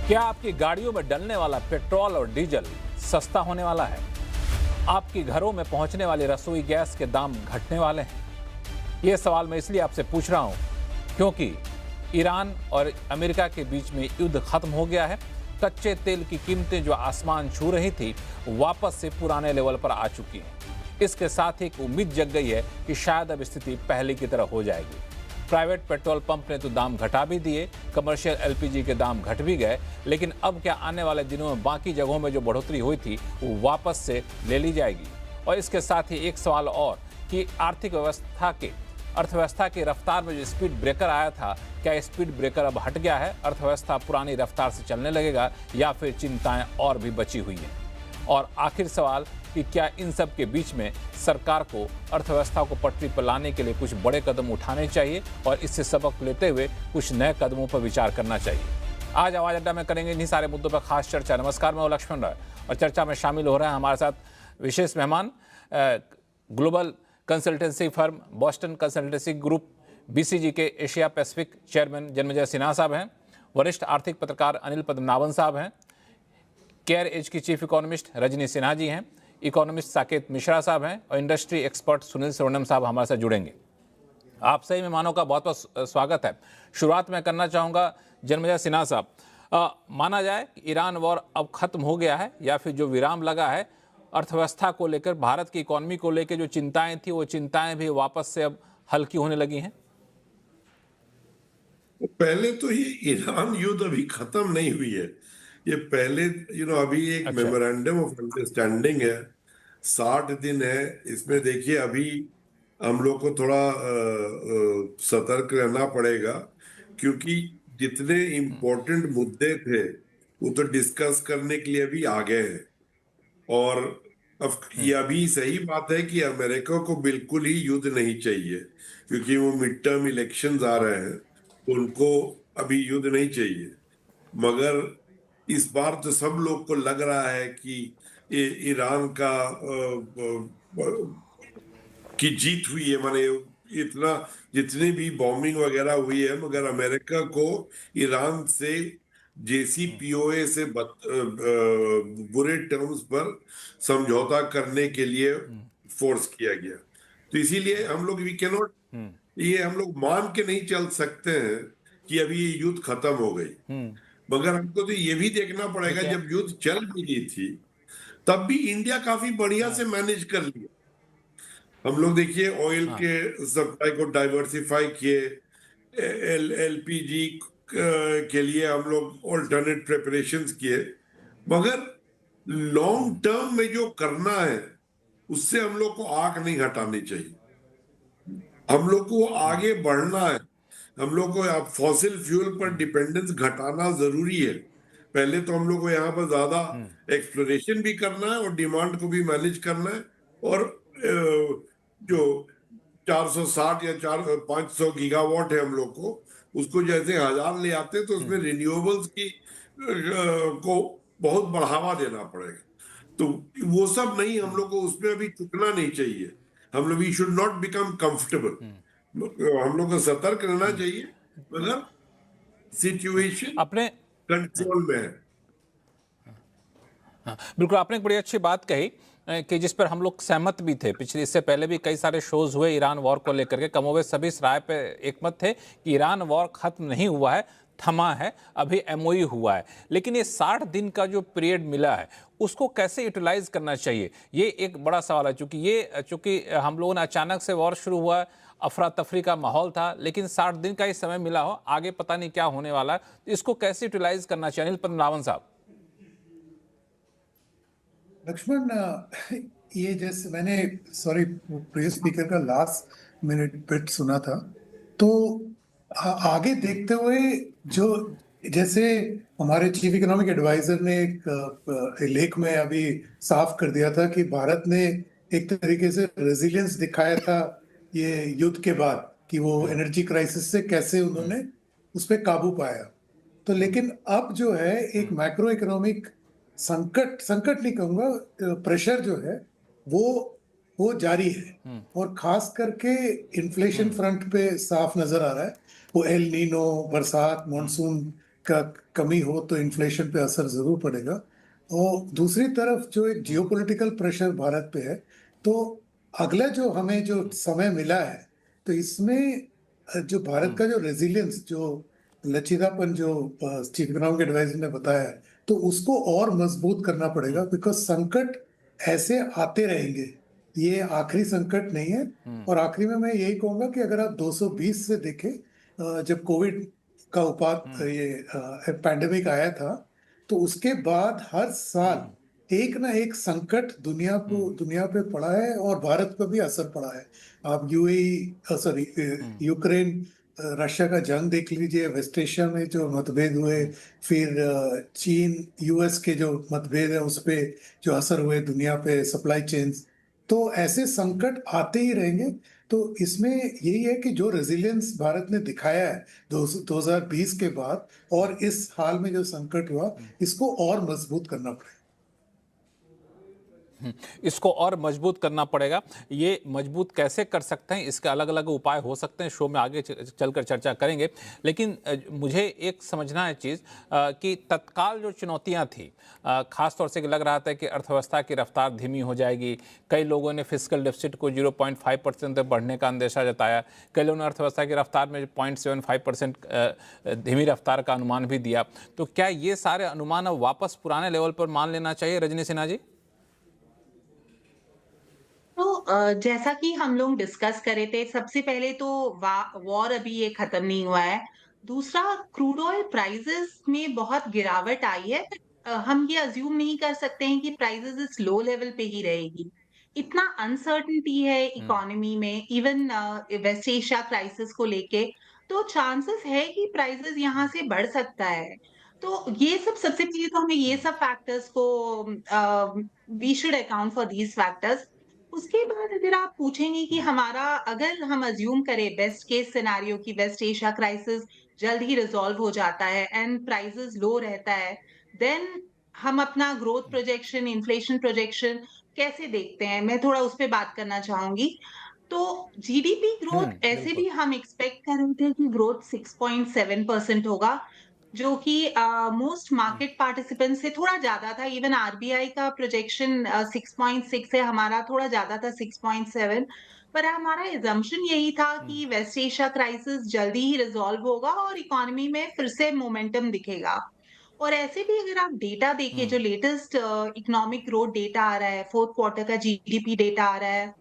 क्या आपकी गाड़ियों में डलने वाला पेट्रोल और डीजल सस्ता होने वाला है? आपके घरों में पहुंचने वाली रसोई गैस के दाम घटने वाले हैं? ये सवाल मैं इसलिए आपसे पूछ रहा हूं क्योंकि ईरान और अमेरिका के बीच में युद्ध खत्म हो गया है। कच्चे तेल की कीमतें जो आसमान छू रही थी वापस से पुराने लेवल पर आ चुकी हैं। इसके साथ ही एक उम्मीद जग गई है कि शायद अब स्थिति पहले की तरह हो जाएगी। प्राइवेट पेट्रोल पंप ने तो दाम घटा भी दिए, कमर्शियल एलपीजी के दाम घट भी गए, लेकिन अब क्या आने वाले दिनों में बाकी जगहों में जो बढ़ोतरी हुई थी वो वापस से ले ली जाएगी? और इसके साथ ही एक सवाल और कि अर्थव्यवस्था की रफ्तार में जो स्पीड ब्रेकर आया था, क्या स्पीड ब्रेकर अब हट गया है? अर्थव्यवस्था पुरानी रफ्तार से चलने लगेगा या फिर चिंताएं और भी बची हुई हैं? और आखिर सवाल कि क्या इन सब के बीच में सरकार को अर्थव्यवस्था को पटरी पर लाने के लिए कुछ बड़े कदम उठाने चाहिए और इससे सबक लेते हुए कुछ नए कदमों पर विचार करना चाहिए। आज आवाज अड्डा में करेंगे इन्हीं सारे मुद्दों पर खास चर्चा। नमस्कार, मैं लक्ष्मण राय और चर्चा में शामिल हो रहे हैं हमारे साथ विशेष मेहमान, global consultancy firm Boston consultancy group BCG के Asia Pacific chairman Janmejaya Sinha साहब हैं, वरिष्ठ आर्थिक पत्रकार अनिल पद्मनाभन साहब हैं, केयर एज की चीफ इकोनॉमिस्ट रजनी सिन्हा जी हैं, इकोनॉमिस्ट साकेत मिश्रा साहब हैं और इंडस्ट्री एक्सपर्ट सुनील सुवर्णम साहब हमारे साथ जुड़ेंगे। आप सही मेहमानों का बहुत बहुत स्वागत है। शुरुआत मैं करना चाहूँगा जन्मेजय सिन्हा साहब, माना जाए कि ईरान वॉर अब खत्म हो गया है या फिर जो विराम लगा है अर्थव्यवस्था को लेकर, भारत की इकोनॉमी को लेकर जो चिंताएं थी वो चिंताएं भी वापस से अब हल्की होने लगी हैं? पहले तो ये ईरान युद्ध अभी खत्म नहीं हुई है। ये पहले अभी एक अच्छा। मेमोरेंडम ऑफ अंडरस्टैंडिंग है, 60 दिन है। इसमें देखिए अभी हम लोग को थोड़ा सतर्क रहना पड़ेगा, क्योंकि जितने इम्पोर्टेंट मुद्दे थे वो तो डिस्कस करने के लिए भी आ गए हैं। और अब यह भी सही बात है कि अमेरिका को बिल्कुल ही युद्ध नहीं चाहिए, क्योंकि वो मिड टर्म इलेक्शंस आ रहे हैं, उनको अभी युद्ध नहीं चाहिए। मगर इस बार तो सब लोग को लग रहा है कि ईरान का की जीत हुई है। माने इतना जितनी भी बॉम्बिंग वगैरह हुई है, मगर अमेरिका को ईरान से JCPOA से बुरे टर्म्स पर समझौता करने के लिए फोर्स किया गया। तो इसीलिए हम लोग वी कैन नॉट, ये हम लोग मान के नहीं चल सकते हैं कि अभी ये युद्ध खत्म हो गई। मगर हमको तो ये भी देखना पड़ेगा, जब युद्ध चल भी रही थी तब भी इंडिया काफी बढ़िया से मैनेज कर लिया। हम लोग देखिए ऑयल के सप्लाई को डाइवर्सिफाई किए, LPG के लिए हम लोग ऑल्टरनेट प्रिपरेशंस किए। मगर लॉन्ग टर्म में जो करना है उससे हम लोग को आंख नहीं हटानी चाहिए। हम लोग को आगे बढ़ना है। हम लोग को अब फॉसिल फ्यूल पर डिपेंडेंस घटाना जरूरी है। पहले तो हम लोग को यहाँ पर ज्यादा एक्सप्लोरेशन भी करना है और डिमांड को भी मैनेज करना है। और जो 460 या 500 गीगावाट है हम लोग को, उसको जैसे 1000 ले आते तो उसमें रिन्यूएबल्स की को बहुत बढ़ावा देना पड़ेगा। तो वो सब नहीं, हम लोग को उसमें अभी चुकना नहीं चाहिए। हम लोग we should not become comfortable. हम लोग को सतर्क रहना चाहिए, मगर सिचुएशन अपने कंट्रोल में है। बिल्कुल, आपने एक बड़ी अच्छी बात कही कि जिस पर हम लोग सहमत भी थे। पिछले इससे पहले भी कई सारे शोज हुए ईरान वॉर को लेकर के, कमोबेश सभी इस राय पे एकमत थे कि ईरान वॉर खत्म नहीं हुआ है, थमा है, अभी MOU हुआ है। लेकिन ये 60 दिन का जो पीरियड मिला है उसको कैसे यूटिलाइज करना चाहिए, ये एक बड़ा सवाल है। चूंकि हम लोगों ने अचानक से वॉर शुरू हुआ, अफरा तफरी का माहौल था, लेकिन 60 दिन का ही समय मिला हो, आगे पता नहीं क्या होने वाला है, इसको कैसे यूटिलाइज करना चाहिए? अनिल पद्मनाभन साहब। लक्ष्मण, ये जैसे मैंने प्रीवियस स्पीकर का लास्ट मिनट बिट सुना था, तो आगे देखते हुए जो जैसे हमारे चीफ इकोनॉमिक एडवाइजर ने एक लेख में अभी साफ कर दिया था कि भारत ने एक तरीके से रेजिलियंस दिखाया था ये युद्ध के बाद, कि वो एनर्जी क्राइसिस से कैसे उन्होंने उस पर काबू पाया। तो लेकिन अब जो है एक मैक्रो इकोनॉमिक संकट नहीं कहूंगा, प्रेशर जो है वो जारी है। और खास करके इन्फ्लेशन फ्रंट पे साफ नजर आ रहा है। वो एल नीनो, बरसात, मॉनसून का कमी हो तो इन्फ्लेशन पे असर जरूर पड़ेगा। और दूसरी तरफ जो एक जियोपॉलिटिकल प्रेशर भारत पे है, तो अगला जो हमें जो समय मिला है, तो इसमें जो भारत का जो रेजिलियंस, जो लचीलापन जो चीफ इकोनॉमिक एडवाइजर ने बताया है, तो उसको और मजबूत करना पड़ेगा, बिकॉज संकट ऐसे आते रहेंगे, ये आखिरी संकट नहीं है। और आखिरी में मैं यही कहूंगा कि अगर आप 220 से देखें, जब कोविड का ये पैंडेमिक आया था, तो उसके बाद हर साल एक ना एक संकट दुनिया पे पड़ा है और भारत पर भी असर पड़ा है। आप यूएई सॉरी यूक्रेन रशिया का जंग देख लीजिए, वेस्ट एशिया में जो मतभेद हुए, फिर चीन यूएस के जो मतभेद है उस पे जो असर हुए दुनिया पे, सप्लाई चेन्स, तो ऐसे संकट आते ही रहेंगे। तो इसमें यही है कि जो रेजिलियंस भारत ने दिखाया है 2020 के बाद और इस हाल में जो संकट हुआ, इसको और मजबूत करना पड़ेगा। इसको और मजबूत करना पड़ेगा। ये मजबूत कैसे कर सकते हैं, इसके अलग अलग उपाय हो सकते हैं, शो में आगे चलकर चर्चा करेंगे। लेकिन मुझे एक समझना है चीज़ कि तत्काल जो चुनौतियां थी, खास तौर से लग रहा था कि अर्थव्यवस्था की रफ्तार धीमी हो जाएगी। कई लोगों ने फिस्कल डेफिसिट को 0.5% तक बढ़ने का अंदेशा जताया। कई लोगों ने अर्थव्यवस्था की रफ्तार में 0.75% धीमी रफ्तार का अनुमान भी दिया। तो क्या ये सारे अनुमान अब वापस पुराने लेवल पर मान लेना चाहिए, रजनी सिन्हा जी? तो जैसा कि हम लोग डिस्कस करे थे, सबसे पहले तो वॉर अभी ये खत्म नहीं हुआ है। दूसरा, क्रूड ऑयल प्राइसेस में बहुत गिरावट आई है। हम ये अज्यूम नहीं कर सकते हैं कि प्राइसेस इस लो लेवल पे ही रहेगी। इतना अनसर्टेनिटी है इकोनॉमी में, इवन वेस्ट एशिया क्राइसिस को लेके, तो चांसेस है कि प्राइसेस यहाँ से बढ़ सकता है। तो ये सब, सबसे पहले तो हमें ये सब फैक्टर्स को we should account for these factors. उसके बाद अगर आप पूछेंगे कि हमारा, अगर हम अज्यूम करें बेस्ट केस सिनेरियो की वेस्ट एशिया क्राइसिस जल्द ही रिजॉल्व हो जाता है एंड प्राइसेस लो रहता है, देन हम अपना ग्रोथ प्रोजेक्शन, इन्फ्लेशन प्रोजेक्शन कैसे देखते हैं, मैं थोड़ा उस पे बात करना चाहूंगी। तो जीडीपी ग्रोथ ऐसे बिल्कुल। भी हम एक्सपेक्ट कर रहे थे कि ग्रोथ 6.7% होगा, जो कि मोस्ट मार्केट पार्टिसिपेंट से थोड़ा ज्यादा था। इवन आरबीआई का प्रोजेक्शन 6.6 है, हमारा थोड़ा ज्यादा था 6.7। पर हमारा एजम्पशन यही था कि वेस्ट एशिया क्राइसिस जल्दी ही रिजॉल्व होगा और इकोनॉमी में फिर से मोमेंटम दिखेगा। और ऐसे भी अगर आप डेटा देखें, जो लेटेस्ट इकोनॉमिक ग्रोथ डेटा आ रहा है, फोर्थ क्वार्टर का जीडीपी डेटा आ रहा है,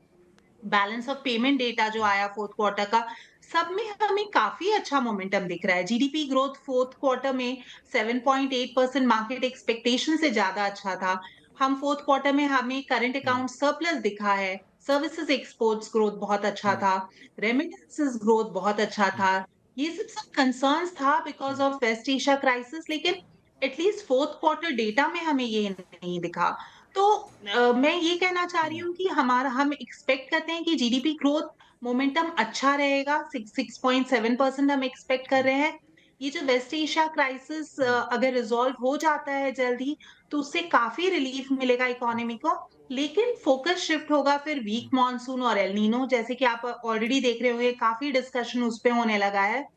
बैलेंस ऑफ पेमेंट डेटा जो आया फोर्थ क्वार्टर का, सब में हमें काफी अच्छा मोमेंटम दिख रहा है। जीडीपी ग्रोथ फोर्थ क्वार्टर में 7.8% मार्केट एक्सपेक्टेशन से ज्यादा अच्छा था। हम फोर्थ क्वार्टर में हमें करंट अकाउंट सरप्लस दिखा है। सर्विसेज एक्सपोर्ट्स ग्रोथ बहुत अच्छा था। रेमिटेंसेस ग्रोथ बहुत अच्छा था। ये सब कंसर्न्स था because of West Asia crisis, लेकिन एटलीस्ट फोर्थ क्वार्टर डेटा में हमें ये नहीं दिखा। तो मैं ये कहना चाह रही हूँ कि हम एक्सपेक्ट करते हैं कि जीडीपी ग्रोथ मोमेंटम अच्छा रहेगा। 6.7% हम एक्सपेक्ट कर रहे हैं। ये जो वेस्ट एशिया क्राइसिस अगर रिजॉल्व हो जाता है जल्दी, तो उससे काफी रिलीफ मिलेगा इकोनॉमी को। लेकिन फोकस शिफ्ट होगा फिर वीक मॉनसून और एल नीनो, जैसे कि आप ऑलरेडी देख रहे होंगे, काफी डिस्कशन उस पे होने लगा है।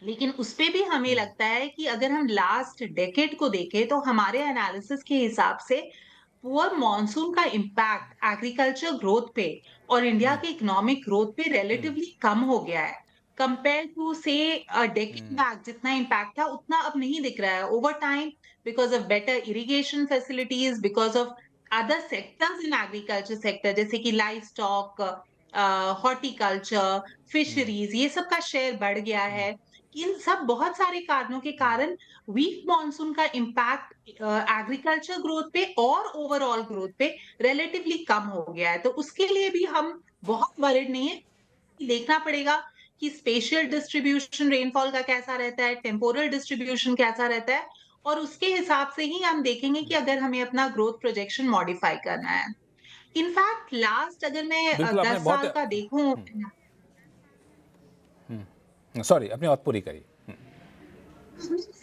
लेकिन उसपे भी हमें लगता है कि अगर हम लास्ट डेकेड को देखें, तो हमारे एनालिसिस के हिसाब से पुअर मॉनसून का इम्पैक्ट एग्रीकल्चर ग्रोथ पे और इंडिया के इकोनॉमिक ग्रोथ पे रिलेटिवली कम हो गया है। कंपेयर टू से डेकेड बैक जितना इम्पैक्ट था, उतना अब नहीं दिख रहा है over time, because of better irrigation facilities, because of other sectors in agriculture sector, जैसे कि लाइव स्टॉक, हॉर्टिकल्चर, फिशरीज, ये सब का शेयर बढ़ गया है। इन सब बहुत सारे कारणों के कारण वीक मॉनसून का इम्पैक्ट एग्रीकल्चर ग्रोथ पे और ओवरऑल ग्रोथ पे रिलेटिवली कम हो गया है। तो उसके लिए भी हम बहुत वरिड नहीं है। देखना पड़ेगा कि स्पेशियल डिस्ट्रीब्यूशन रेनफॉल का कैसा रहता है, टेम्पोरल डिस्ट्रीब्यूशन कैसा रहता है, और उसके हिसाब से ही हम देखेंगे कि अगर हमें अपना ग्रोथ प्रोजेक्शन मॉडिफाई करना है। इनफैक्ट लास्ट अगर मैं बिल्कुल, आपने 10 बहुत साल का देखूं, सॉरी, अपनी बात पूरी करिए।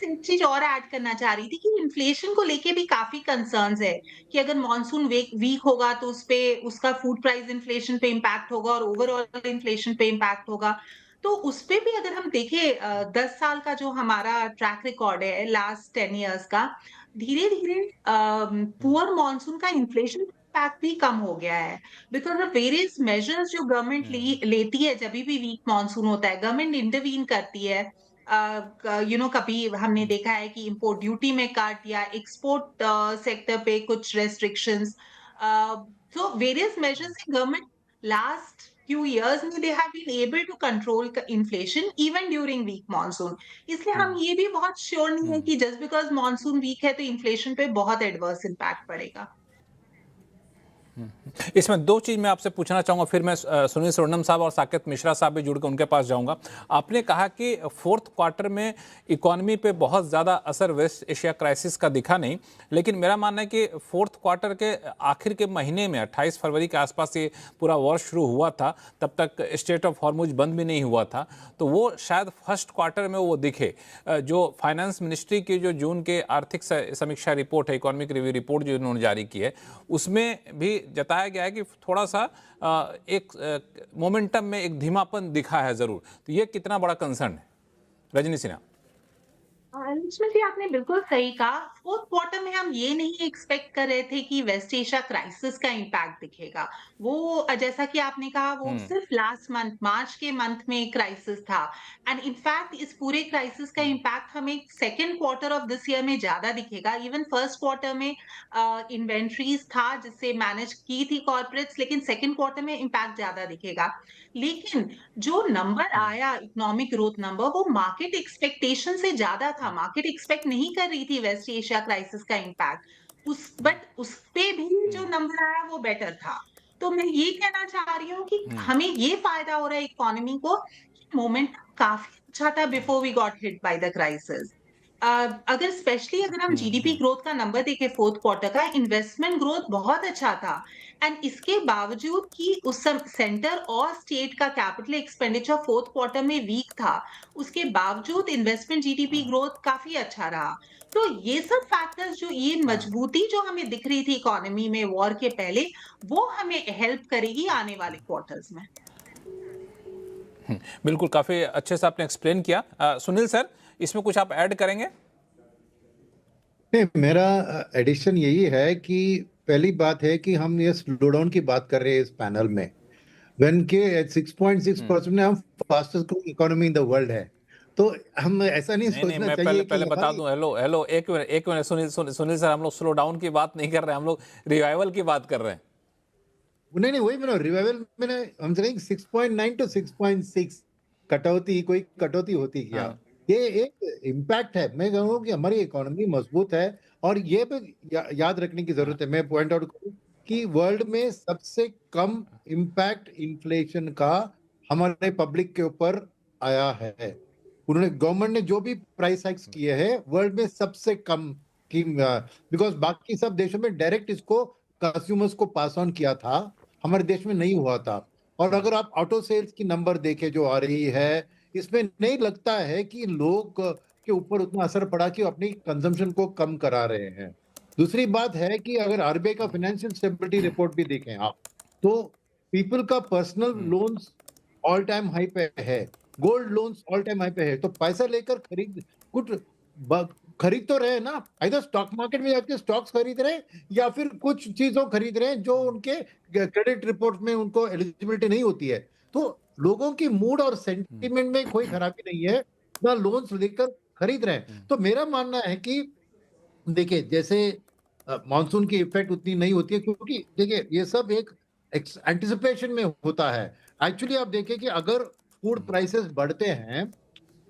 एक चीज और ऐड करना चाह रही थी कि इन्फ्लेशन को लेके भी काफी कंसर्न्स है कि अगर मॉनसून वीक होगा तो उस पे उसका फूड प्राइस इन्फ्लेशन पे इम्पैक्ट होगा और ओवरऑल इन्फ्लेशन पे इम्पैक्ट होगा। तो उसपे भी अगर हम देखें 10 साल का जो हमारा ट्रैक रिकॉर्ड है लास्ट 10 इयर्स का, धीरे-धीरे पुअर मॉनसून का इन्फ्लेशन इम्पैक्ट भी कम हो गया है। बिकॉज़ ऑफ वेरियस मेजर्स जो गवर्नमेंट लेती है जभी भी वीक मॉनसून होता है, गवर्नमेंट इंटरवीन करती है। कभी हमने देखा है कि इम्पोर्ट ड्यूटी में कट या एक्सपोर्ट सेक्टर पे कुछ restrictions. So various measures in government last few years में they have been able to control inflation even during weak monsoon. इसलिए हम ये भी बहुत श्योर नहीं है कि just because monsoon weak है तो इन्फ्लेशन पे बहुत एडवर्स इम्पैक्ट पड़ेगा। इसमें दो चीज़ मैं आपसे पूछना चाहूँगा, फिर मैं सुनील सुवर्णम साहब और साकेत मिश्रा साहब भी जुड़ कर उनके पास जाऊँगा। आपने कहा कि फोर्थ क्वार्टर में इकॉनमी पे बहुत ज़्यादा असर वेस्ट एशिया क्राइसिस का दिखा नहीं, लेकिन मेरा मानना है कि फोर्थ क्वार्टर के आखिर के महीने में 28 फरवरी के आसपास ये पूरा वॉर शुरू हुआ था, तब तक स्ट्रेट ऑफ हॉर्मुज बंद भी नहीं हुआ था, तो वो शायद फर्स्ट क्वार्टर में वो दिखे। जो फाइनेंस मिनिस्ट्री की जो जून के आर्थिक समीक्षा रिपोर्ट है, इकोनॉमिक रिव्यू रिपोर्ट जो उन्होंने जारी की है, उसमें भी जताया गया है कि थोड़ा सा एक मोमेंटम में एक धीमापन दिखा है जरूर। तो ये कितना बड़ा कंसर्न है? रजनी सिन्हा। लक्ष्मण जी, आपने बिल्कुल सही कहा। फोर्थ क्वार्टर में हम ये नहीं एक्सपेक्ट कर रहे थे कि वेस्ट एशिया क्राइसिस का इम्पैक्ट दिखेगा। वो जैसा कि आपने कहा, वो सिर्फ लास्ट मंथ मार्च के मंथ में क्राइसिस था। एंड इनफैक्ट इस पूरे क्राइसिस का इम्पैक्ट हमें second quarter of this year में ज्यादा दिखेगा। इवन फर्स्ट क्वार्टर में इन्वेंट्रीज था जिससे मैनेज की थी कॉर्पोरेट्स, लेकिन सेकेंड क्वार्टर में इम्पैक्ट ज्यादा दिखेगा। लेकिन जो नंबर आया इकोनॉमिक ग्रोथ नंबर, वो मार्केट एक्सपेक्टेशन से ज्यादा था। मार्केट एक्सपेक्ट नहीं कर रही थी वेस्ट एशिया क्राइसिस का इम्पैक्ट, उस पे भी जो नंबर आया वो बेटर था। तो मैं ये कहना चाह रही हूँ कि हमें ये फायदा हो रहा है इकोनॉमी को, मोमेंट काफी अच्छा था before we got hit by the crisis. अगर हम जीडीपी ग्रोथ का नंबर देखें फोर्थ क्वार्टर का, इन्वेस्टमेंट ग्रोथ बहुत अच्छा था। एंड इसके बावजूद कि उस सेंटर और स्टेट का कैपिटल एक्सपेंडिचर फोर्थ क्वार्टर में वीक था, उसके बावजूद इन्वेस्टमेंट जीडीपी ग्रोथ काफी अच्छा रहा। तो ये सब फैक्टर्स, जो ये मजबूती जो हमें दिख रही थी इकोनॉमी में वॉर के पहले, वो हमें हेल्प करेगी आने वाले क्वार्टर्स में। बिल्कुल, काफी अच्छे से आपने एक्सप्लेन किया। सुनील सर, इसमें कुछ आप ऐड करेंगे? नहीं, मेरा एडिशन यही है कि पहली बात है कि हम ये स्लो डाउन की बात कर रहे हैं इस पैनल में, व्हेन के 6.6% में हम fastest growing economy in the world है। तो हम ऐसा नहीं सोचना मैं चाहिए पहले बता दूं, हेलो एक मिनट सुनील सर, हम लोग स्लो डाउन की बात नहीं कर रहे हैं, हम लोग रिवाइवल की बात कर रहे हैं। नहीं, वही मैंने रिवाइवल मैंने हम सेइंग 6.9 to 6.6 कटौती, कोई कटौती होती क्या? ये एक इम्पैक्ट है। मैं कहूँगा कि हमारी इकोनॉमी मजबूत है, और ये भी याद रखने की जरूरत है। मैं पॉइंट आउट करूँ कि वर्ल्ड में सबसे कम इम्पैक्ट इन्फ्लेशन का हमारे पब्लिक के ऊपर आया है। उन्होंने, गवर्नमेंट ने जो भी प्राइस हाइक्स किए हैं वर्ल्ड में सबसे कम की, बिकॉज बाकी सब देशों में डायरेक्ट इसको कंज्यूमर्स को पास ऑन किया था, हमारे देश में नहीं हुआ था। और अगर आप ऑटो सेल्स की नंबर देखें जो आ रही है, इसमें नहीं लगता है कि लोग के ऊपर उतना असर पड़ा कि अपनी कंजम्पशन को कम करा रहे हैं। दूसरी बात है कि अगर आरबीआई का फाइनेंशियल स्टेबिलिटी रिपोर्ट भी देखें आप, तो पीपल का personal loans all time high पे है, gold loans all time high पे है। तो पैसा लेकर खरीद तो रहे ना, इधर स्टॉक मार्केट में जाके स्टॉक्स खरीद रहे हैं या फिर कुछ चीजों खरीद रहे हैं जो उनके क्रेडिट रिपोर्ट में उनको एलिजिबिलिटी नहीं होती है। तो लोगों की मूड और सेंटिमेंट में कोई खराबी नहीं है, ना लोन्स लेकर खरीद रहे हैं। तो मेरा मानना है कि देखिए, जैसे मॉनसून की इफेक्ट उतनी नहीं होती है, क्योंकि देखिए ये सब एक एंटिसिपेशन में होता है। एक्चुअली आप देखिए कि अगर फूड प्राइसेस बढ़ते हैं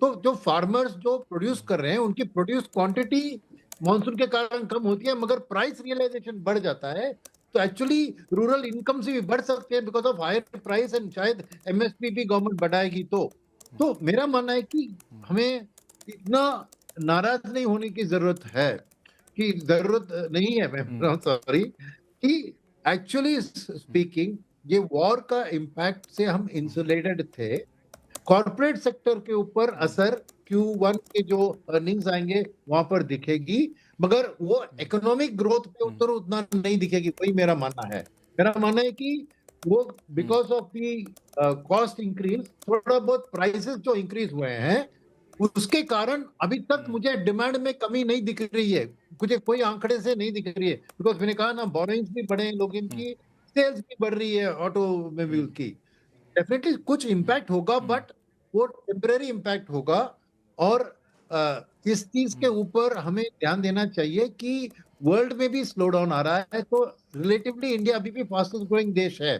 तो जो फार्मर्स जो प्रोड्यूस कर रहे हैं उनकी प्रोड्यूस क्वांटिटी मॉनसून के कारण कम होती है, मगर प्राइस रियलाइजेशन बढ़ जाता है। तो एक्चुअली रूरल इनकम से भी बढ़ सकते हैं because of higher price, and शायद एमएसपी भी गवर्नमेंट बढ़ाएगी। तो मेरा मानना है कि हमें इतना नाराज नहीं होने की जरूरत है, कि जरूरत नहीं है, मैं सॉरी, कि एक्चुअली स्पीकिंग ये वॉर का इम्पैक्ट से हम इंसुलेटेड थे। कॉर्पोरेट सेक्टर के ऊपर असर Q1 के जो अर्निंग्स आएंगे वहां पर दिखेगी, मगर वो इकोनॉमिक ग्रोथ पे उतना नहीं दिखेगी। वही मेरा मानना है। मेरा मानना है कि वो because of the cost increase, थोड़ा बहुत प्राइसेस जो इंक्रीज हुए हैं उसके कारण अभी तक मुझे डिमांड में कमी नहीं दिख रही है, मुझे कोई आंकड़े से नहीं दिख रही है। बिकॉज मैंने कहा ना, बोरोइंग्स भी बढ़े हैं लोगों की, सेल्स भी बढ़ रही है ऑटोमोबाइल की। डेफिनेटली कुछ इम्पैक्ट होगा, बट वो टेम्परेरी इम्पैक्ट होगा। और इस चीज के ऊपर हमें ध्यान देना चाहिए कि वर्ल्ड में भी स्लो डाउन आ रहा है, तो रिलेटिवली इंडिया अभी भी फास्टेस्ट ग्रोइंग देश है।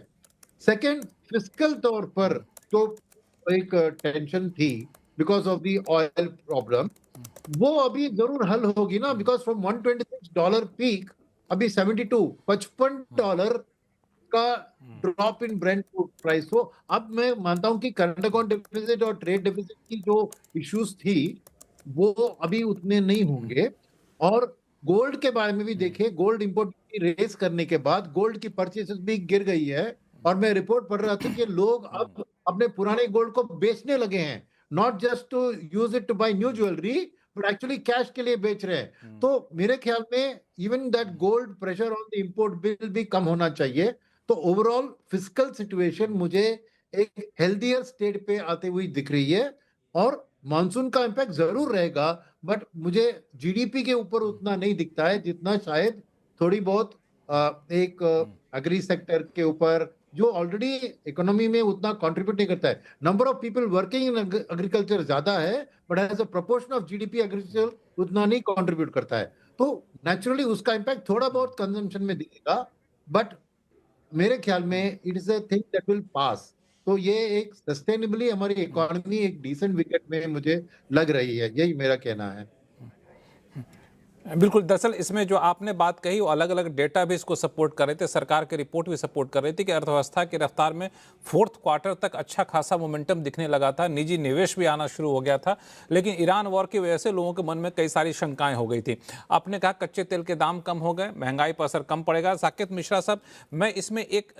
सेकंड, फिस्कल तौर पर जो एक टेंशन थी because of the oil problem, वो अभी जरूर हल होगी ना, बिकॉज फ्रॉम $126 पीक अभी 55 का ड्रॉप इन ब्रेंट प्राइस हो। अब मैं मानता हूं कि करंट अकाउंट डेफिसिट और ट्रेड डेफिसिट की जो इश्यूज थी वो अभी उतने नहीं होंगे। और गोल्ड के बारे में भी देखें, गोल्ड इंपोर्ट रेस करने के बाद गोल्ड की परचेसेस भी गिर गई है। और मैं रिपोर्ट पढ़ रहा था कि लोग अब अपने पुराने गोल्ड को बेचने लगे हैं, not just to use it to buy new jewellery, but actually cash के लिए बेच रहे हैं। तो मेरे ख्याल में even that gold pressure on the import bill भी कम होना चाहिए। तो ओवरऑल फिस्कल सिचुएशन मुझे एक हेल्दियर स्टेट पे आते हुई दिख रही है। और मानसून का इम्पैक्ट जरूर रहेगा, बट मुझे जीडीपी के ऊपर उतना नहीं दिखता है जितना शायद थोड़ी बहुत एक एग्री सेक्टर के ऊपर, जो ऑलरेडी इकोनॉमी में उतना कंट्रीब्यूट नहीं करता है। Number of people working in agriculture ज्यादा है, but as a proportion of GDP agriculture उतना नहीं कंट्रीब्यूट करता है। तो नेचुरली उसका इम्पैक्ट थोड़ा बहुत कंजम्पशन में दिखेगा, बट मेरे ख्याल में it is a thing that will pass. तो ये एक सस्टेनेबली हमारी इकोनॉमी एक डिसेंट विकेट में मुझे लग रही है, यही मेरा कहना है। बिल्कुल, दरअसल इसमें जो आपने बात कही वो अलग अलग डेटा भी इसको सपोर्ट कर रहे थे, सरकार की रिपोर्ट भी सपोर्ट कर रही थी कि अर्थव्यवस्था की रफ्तार में फोर्थ क्वार्टर तक अच्छा खासा मोमेंटम दिखने लगा था, निजी निवेश भी आना शुरू हो गया था। लेकिन ईरान वॉर की वजह से लोगों के मन में कई सारी शंकाएं हो गई थी। आपने कहा कच्चे तेल के दाम कम हो गए, महंगाई पर असर कम पड़ेगा। साकेत मिश्रा साहब, मैं इसमें एक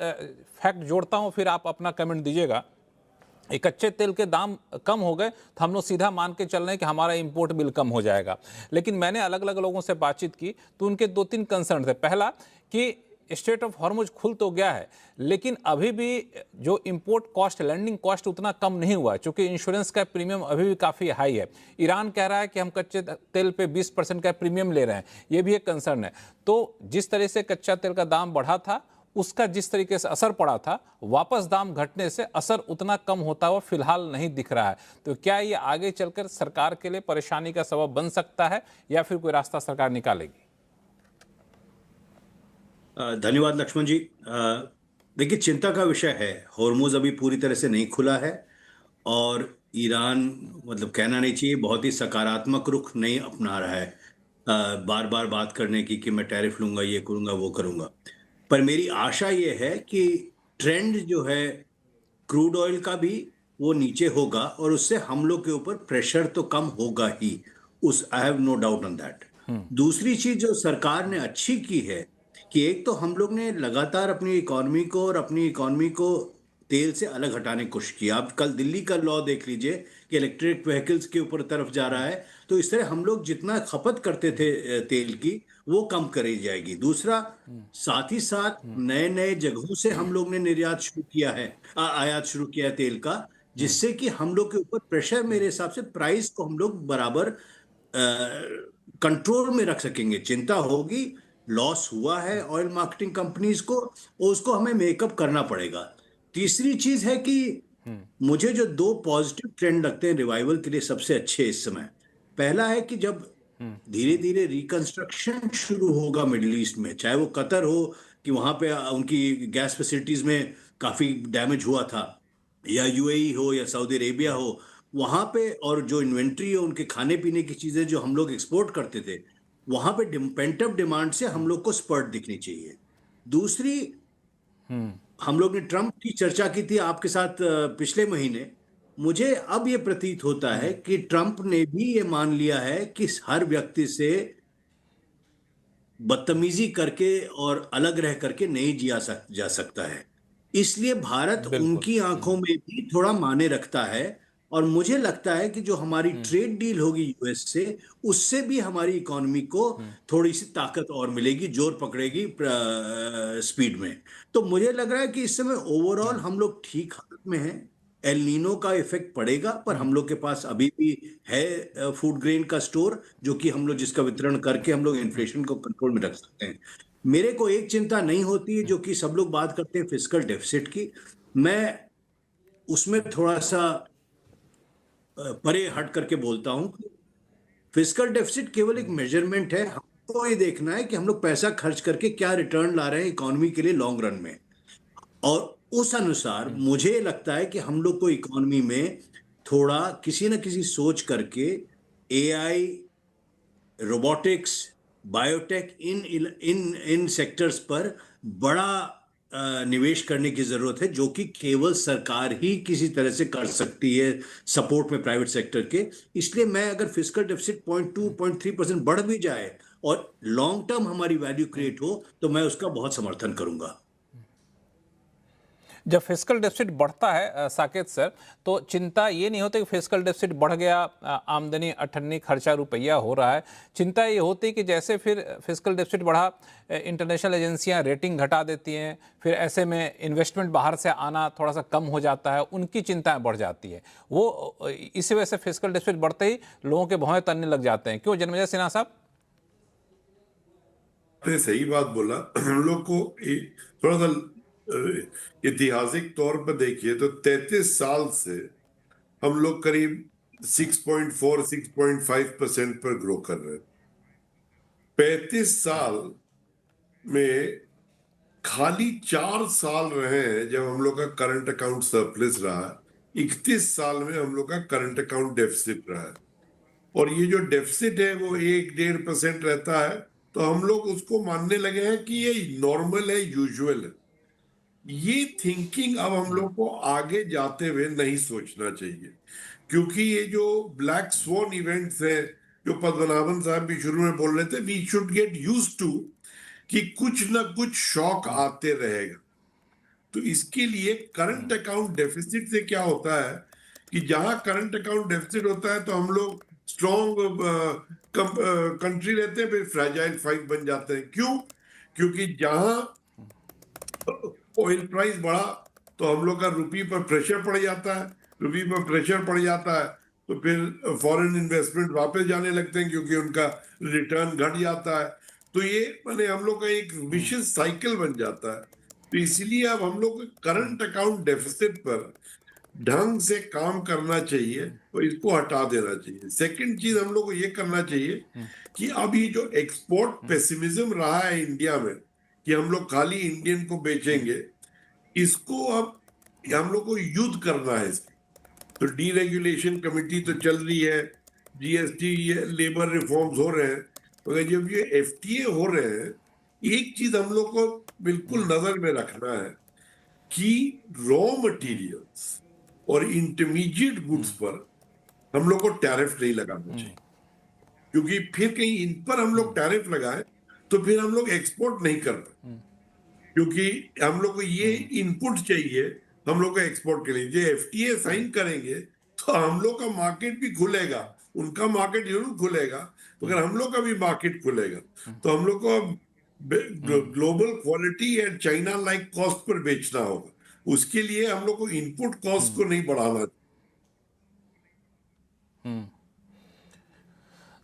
फैक्ट जोड़ता हूँ, फिर आप अपना कमेंट दीजिएगा। कच्चे तेल के दाम कम हो गए तो हम लोग सीधा मान के चल रहे हैं कि हमारा इंपोर्ट बिल कम हो जाएगा। लेकिन मैंने अलग अलग लोगों से बातचीत की तो उनके 2-3 कंसर्न थे। पहला कि स्ट्रेट ऑफ हॉर्मुज खुल तो गया है, लेकिन अभी भी जो इंपोर्ट कॉस्ट, लैंडिंग कॉस्ट उतना कम नहीं हुआ है, क्योंकि इंश्योरेंस का प्रीमियम अभी भी काफ़ी हाई है। ईरान कह रहा है कि हम कच्चे तेल पे 20% का प्रीमियम ले रहे हैं, ये भी एक कंसर्न है। तो जिस तरह से कच्चा तेल का दाम बढ़ा था, उसका जिस तरीके से असर पड़ा था, वापस दाम घटने से असर उतना कम होता हुआ फिलहाल नहीं दिख रहा है। तो क्या ये आगे चलकर सरकार के लिए परेशानी का सबब बन सकता है या फिर कोई रास्ता सरकार निकालेगी? धन्यवाद लक्ष्मण जी। देखिए, चिंता का विषय है, हॉर्मुज अभी पूरी तरह से नहीं खुला है और ईरान, मतलब कहना नहीं चाहिए, बहुत ही सकारात्मक रुख नहीं अपना रहा है, बार बार बात करने की कि मैं टैरिफ लूंगा, ये करूंगा, वो करूंगा। पर मेरी आशा ये है कि ट्रेंड जो है क्रूड ऑयल का भी वो नीचे होगा और उससे हम लोग के ऊपर प्रेशर तो कम होगा ही, I have no doubt on that. दूसरी चीज जो सरकार ने अच्छी की है कि एक तो हम लोग ने लगातार अपनी इकोनॉमी को तेल से अलग हटाने की कोशिश की। आप कल दिल्ली का लॉ देख लीजिए कि इलेक्ट्रिक व्हीकल्स के ऊपर तरफ जा रहा है, तो इस तरह हम लोग जितना खपत करते थे तेल की वो कम करी जाएगी। दूसरा, साथ ही साथ नए नए जगहों से हम लोग ने निर्यात शुरू किया है, आयात शुरू किया है तेल का, जिससे कि हम लोग के ऊपर प्रेशर, मेरे हिसाब से प्राइस को हम लोग बराबर कंट्रोल में रख सकेंगे। चिंता होगी, लॉस हुआ है ऑयल मार्केटिंग कंपनीज को, उसको हमें मेकअप करना पड़ेगा। तीसरी चीज है कि मुझे जो 2 पॉजिटिव ट्रेंड लगते हैं रिवाइवल के लिए सबसे अच्छे इस समय, पहला है कि जब धीरे धीरे रिकंस्ट्रक्शन शुरू होगा मिडिल ईस्ट में, चाहे वो कतर हो कि वहां पे उनकी गैस फैसिलिटीज में काफी डैमेज हुआ था, या यूएई हो या सऊदी अरेबिया हो, वहां पे, और जो इन्वेंट्री है उनके खाने पीने की चीजें जो हम लोग एक्सपोर्ट करते थे, वहां पे पेंट अप डिमांड से हम लोग को स्पर्ट दिखनी चाहिए। दूसरी, हम लोग ने ट्रंप की चर्चा की थी आपके साथ पिछले महीने। मुझे अब ये प्रतीत होता है कि ट्रंप ने भी ये मान लिया है कि हर व्यक्ति से बदतमीजी करके और अलग रह करके नहीं जा सकता है। इसलिए भारत उनकी आंखों में भी थोड़ा माने रखता है और मुझे लगता है कि जो हमारी ट्रेड डील होगी यूएस से, उससे भी हमारी इकोनॉमी को थोड़ी सी ताकत और मिलेगी, जोर पकड़ेगी स्पीड में। तो मुझे लग रहा है कि इस समय ओवरऑल हम लोग ठीक हालत में हैं। एल नीनो का इफेक्ट पड़ेगा, पर हम लोग के पास अभी भी है फूड ग्रेन का स्टोर, जो कि हम लोग जिसका वितरण करके हम लोग इन्फ्लेशन को कंट्रोल में रख सकते हैं। मेरे को एक चिंता नहीं होती है, जो कि सब लोग बात करते हैं फिस्कल डेफिसिट की, मैं उसमें थोड़ा सा परे हट करके बोलता हूं। फिस्कल डेफिसिट केवल एक मेजरमेंट है, हमको ये देखना है कि हम लोग पैसा खर्च करके क्या रिटर्न ला रहे हैं इकोनॉमी के लिए लॉन्ग रन में। और उस अनुसार मुझे लगता है कि हम लोग को इकोनॉमी में थोड़ा किसी न किसी सोच करके एआई, रोबोटिक्स, बायोटेक, इन इन इन सेक्टर्स पर बड़ा निवेश करने की जरूरत है, जो कि केवल सरकार ही किसी तरह से कर सकती है सपोर्ट में प्राइवेट सेक्टर के। इसलिए मैं अगर फिस्कल डेफिसिट 0.2-0.3% बढ़ भी जाए और लॉन्ग टर्म हमारी वैल्यू क्रिएट हो, तो मैं उसका बहुत समर्थन करूंगा। जब फिस्कल डेफिसिट बढ़ता है साकेत सर, तो चिंता ये नहीं होती कि फिस्कल डेफिसिट बढ़ गया, आमदनी अठन्नी, खर्चा रुपया हो रहा है। चिंता ये होती कि जैसे फिर फिस्कल डेफिसिट बढ़ा, इंटरनेशनल एजेंसियां रेटिंग घटा देती हैं, फिर ऐसे में इन्वेस्टमेंट बाहर से आना थोड़ा सा कम हो जाता है, उनकी चिंताएं बढ़ जाती है। वो इसी वजह से फिस्कल डेफिसिट बढ़ते ही लोगों के भौहें तनने लग जाते हैं। क्यों जन्मेजय सिन्हा साहब? आपने सही बात बोला। हम लोग को थोड़ा सा ऐतिहासिक तौर पर देखिए तो 33 साल से हम लोग करीब 6.4-6.5% पर ग्रो कर रहे हैं। 35 साल में खाली 4 साल रहे हैं जब हम लोग का करंट अकाउंट सरप्लस रहा है। 31 साल में हम लोग का करंट अकाउंट डेफिसिट रहा है। और ये जो डेफिसिट है वो 1-1.5% रहता है, तो हम लोग उसको मानने लगे हैं कि ये नॉर्मल है, यूजुअल है। ये थिंकिंग अब हम लोग को आगे जाते हुए नहीं सोचना चाहिए, क्योंकि ये जो ब्लैक स्वॉन इवेंट्स है, जो पद्मनाभन साहब भी शुरू में बोल रहे थे, we should get used to कि कुछ ना कुछ शॉक आते रहेगा। तो इसके लिए करंट अकाउंट डेफिसिट से क्या होता है कि जहां करंट अकाउंट डेफिसिट होता है तो हम लोग स्ट्रॉन्ग कंट्री रहते हैं, फिर फ्रेजाइल 5 बन जाते हैं। क्यों? क्योंकि जहां ऑयल प्राइस बढ़ा तो हम लोग का रुपये पर प्रेशर पड़ जाता है, रुपये पर प्रेशर पड़ जाता है तो फिर फॉरेन इन्वेस्टमेंट वापस जाने लगते हैं, क्योंकि उनका रिटर्न घट जाता है। तो ये माने हम लोग का एक विशियस साइकिल बन जाता है। तो इसलिए अब हम लोग करंट अकाउंट डेफिसिट पर ढंग से काम करना चाहिए और इसको हटा देना चाहिए। सेकंड चीज हम लोग को ये करना चाहिए कि अब ये जो एक्सपोर्ट पेसिमिज्म रहा है इंडिया में कि हम लोग खाली इंडियन को बेचेंगे, इसको अब हम लोग को युद्ध करना है। तो डीरेगुलेशन कमेटी तो चल रही है, जीएसटी, लेबर रिफॉर्म्स हो रहे हैं, मगर जब ये एफटीए हो रहे हैं, एक चीज हम लोग को बिल्कुल नजर में रखना है कि रॉ मटेरियल्स और इंटरमीडिएट गुड्स पर हम लोग को टैरिफ नहीं लगाना चाहिए, क्योंकि फिर कहीं इन पर हम लोग टैरिफ लगाए तो फिर हम लोग एक्सपोर्ट नहीं कर पाए, क्योंकि हम लोग को ये इनपुट चाहिए हम लोग को एक्सपोर्ट के लिए। जो एफटीए साइन करेंगे तो हम लोग का मार्केट भी खुलेगा, उनका मार्केट जरूर खुलेगा, मगर हम लोग का भी मार्केट खुलेगा। तो हम लोग को global quality and China like cost per बेचना होगा। उसके लिए हम लोग को इनपुट कॉस्ट को नहीं बढ़ाना।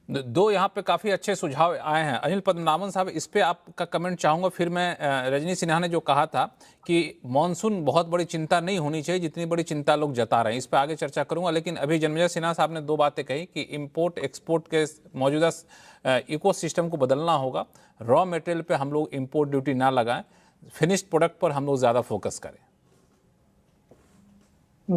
दो यहाँ पे काफ़ी अच्छे सुझाव आए हैं। अनिल पद्मनाभन साहब, इस पे आपका कमेंट चाहूँगा। फिर मैं रजनी सिन्हा ने जो कहा था कि मॉनसून बहुत बड़ी चिंता नहीं होनी चाहिए जितनी बड़ी चिंता लोग जता रहे हैं, इस पे आगे चर्चा करूँगा। लेकिन अभी जन्मेजय सिन्हा साहब ने दो बातें कही कि इंपोर्ट एक्सपोर्ट के मौजूदा इकोसिस्टम को बदलना होगा, रॉ मटेरियल पे हम लोग इंपोर्ट ड्यूटी ना लगाएं, फिनिश्ड प्रोडक्ट पर हम लोग ज़्यादा फोकस करें।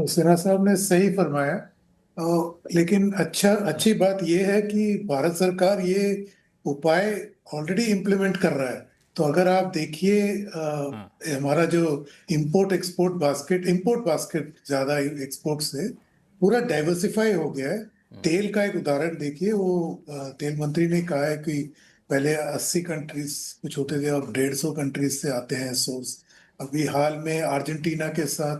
सिन्हा साहब ने सही फरमाया। लेकिन अच्छी बात यह है कि भारत सरकार ये उपाय ऑलरेडी इम्प्लीमेंट कर रहा है। तो अगर आप देखिए हमारा जो इंपोर्ट बास्केट ज्यादा एक्सपोर्ट से पूरा डाइवर्सिफाई हो गया है। तेल का एक उदाहरण देखिए, वो तेल मंत्री ने कहा है कि पहले 80 कंट्रीज कुछ होते थे, अब 150 कंट्रीज से आते हैं सोर्स। अभी हाल में अर्जेंटीना के साथ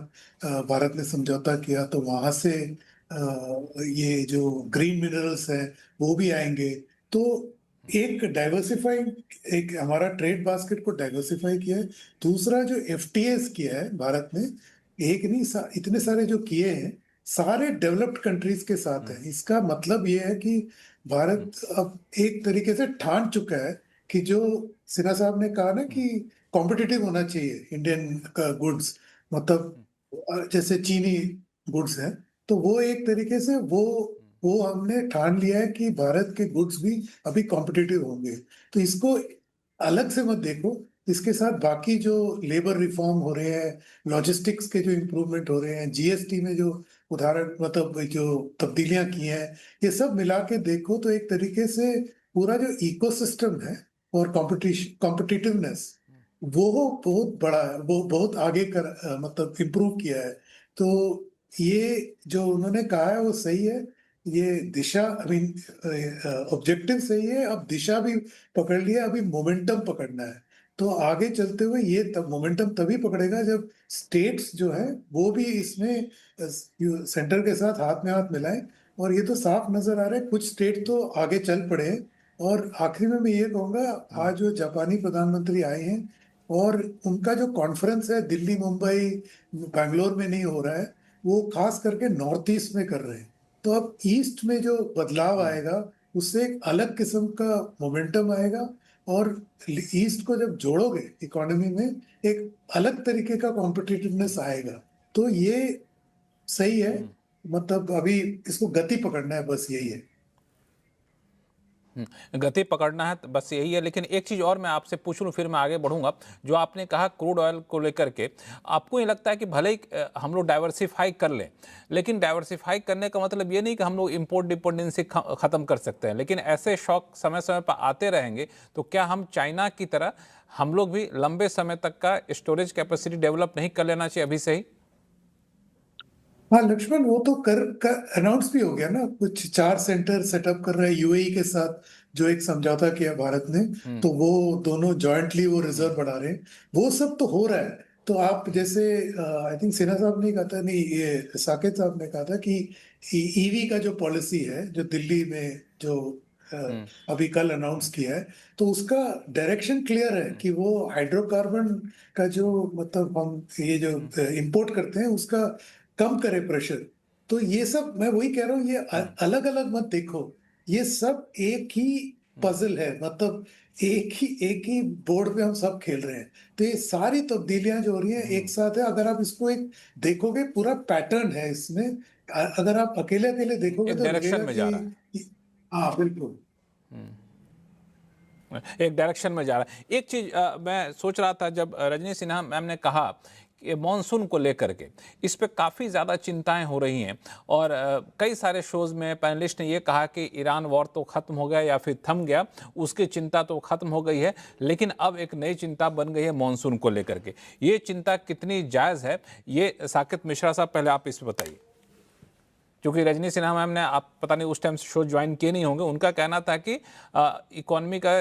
भारत ने समझौता किया, तो वहां से ये जो ग्रीन मिनरल्स हैं वो भी आएंगे। तो एक डाइवर्सिफाइंग, एक हमारा ट्रेड बास्केट को डाइवर्सिफाई किया है। दूसरा जो एफटीएस किया है भारत ने, एक नहीं इतने सारे जो किए हैं सारे डेवलप्ड कंट्रीज के साथ है। इसका मतलब ये है कि भारत अब एक तरीके से ठान चुका है कि जो सिन्हा साहब ने कहा ना कि कॉम्पिटिटिव होना चाहिए इंडियन का गुड्स, मतलब जैसे चीनी गुड्स है, तो वो एक तरीके से वो हमने ठान लिया है कि भारत के गुड्स भी अभी कॉम्पिटिटिव होंगे। तो इसको अलग से मत देखो, इसके साथ बाकी जो लेबर रिफॉर्म हो रहे हैं, लॉजिस्टिक्स के जो इम्प्रूवमेंट हो रहे हैं, जीएसटी में जो उदाहरण मतलब जो तब्दीलियां की हैं, ये सब मिला के देखो तो एक तरीके से पूरा जो इकोसिस्टम है और कॉम्पिटिटिवनेस वो बहुत बड़ा है, वो बहुत आगे कर मतलब इम्प्रूव किया है। तो ये जो उन्होंने कहा है वो सही है। ये दिशा, आई मीन ऑब्जेक्टिव सही है, अब दिशा भी पकड़ लिया, अभी मोमेंटम पकड़ना है। तो आगे चलते हुए ये तब मोमेंटम तभी पकड़ेगा जब स्टेट्स जो है वो भी इसमें सेंटर के साथ हाथ में हाथ मिलाएं। और ये तो साफ नजर आ रहा है, कुछ स्टेट तो आगे चल पड़े हैं। और आखिरी में मैं ये कहूंगा, आज जो जापानी प्रधानमंत्री आए हैं और उनका जो कॉन्फ्रेंस है दिल्ली मुंबई बैंगलोर में नहीं हो रहा है, वो खास करके नॉर्थ ईस्ट में कर रहे हैं। तो अब ईस्ट में जो बदलाव आएगा उससे एक अलग किस्म का मोमेंटम आएगा। और ईस्ट को जब जोड़ोगे इकोनॉमी में, एक अलग तरीके का कॉम्पिटिटिवनेस आएगा। तो ये सही है, मतलब अभी इसको गति पकड़ना है, बस यही है। गति पकड़ना है, बस यही है। लेकिन एक चीज़ और मैं आपसे पूछ लूँ, फिर मैं आगे बढ़ूंगा। जो आपने कहा क्रूड ऑयल को लेकर के, आपको ये लगता है कि भले ही हम लोग डाइवर्सिफाई कर लें, लेकिन डाइवर्सिफाई करने का मतलब ये नहीं कि हम लोग इंपोर्ट डिपेंडेंसी ख़त्म कर सकते हैं, लेकिन ऐसे शॉक समय समय पर आते रहेंगे। तो क्या हम चाइना की तरह हम लोग भी लंबे समय तक का स्टोरेज कैपेसिटी डेवलप नहीं कर लेना चाहिए अभी से ही? हाँ लक्ष्मण, वो तो कर अनाउंस भी हो गया ना, कुछ 4 सेंटर सेटअप कर रहे हैं यूएई के साथ, जो एक समझौता किया भारत ने। तो वो दोनों जॉइंटली वो रिजर्व बढ़ा रहे हैं, वो सब तो हो रहा है। तो आप जैसे आई थिंक सिन्हा साहब ने कहा था, नहीं ये साकेत साहब ने कहा था कि ईवी का जो पॉलिसी है जो दिल्ली में जो अभी कल अनाउंस किया है, तो उसका डायरेक्शन क्लियर है कि वो हाइड्रोकार्बन का जो मतलब हम ये जो इंपोर्ट करते हैं उसका कम करे प्रेशर। तो ये सब मैं वही कह रहा हूँ, ये अलग अलग मत देखो, ये सब एक ही पजल है, मतलब एक ही बोर्ड पे हम सब खेल रहे हैं। तो ये सारी तब्दीलियां जो हो रही हैं एक साथ है। अगर आप इसको एक देखोगे, पूरा पैटर्न है इसमें। अगर आप अकेले अकेले देखोगे एक तो डायरेक्शन लगेगा में जा रहा है, कि हाँ बिल्कुल एक डायरेक्शन में जा रहा है। एक चीज मैं सोच रहा था, जब रजनी सिन्हा मैम ने कहा कि मॉनसून को लेकर के इस पे काफ़ी ज़्यादा चिंताएं हो रही हैं, और कई सारे शोज़ में पैनलिस्ट ने ये कहा कि ईरान वॉर तो ख़त्म हो गया या फिर थम गया, उसकी चिंता तो ख़त्म हो गई है, लेकिन अब एक नई चिंता बन गई है मॉनसून को लेकर के। ये चिंता कितनी जायज़ है, ये साकेत मिश्रा साहब पहले आप इस पर बताइए। क्योंकि रजनी सिन्हा मैम ने, आप पता नहीं उस टाइम शो ज्वाइन किए नहीं होंगे, उनका कहना था कि इकोनॉमी का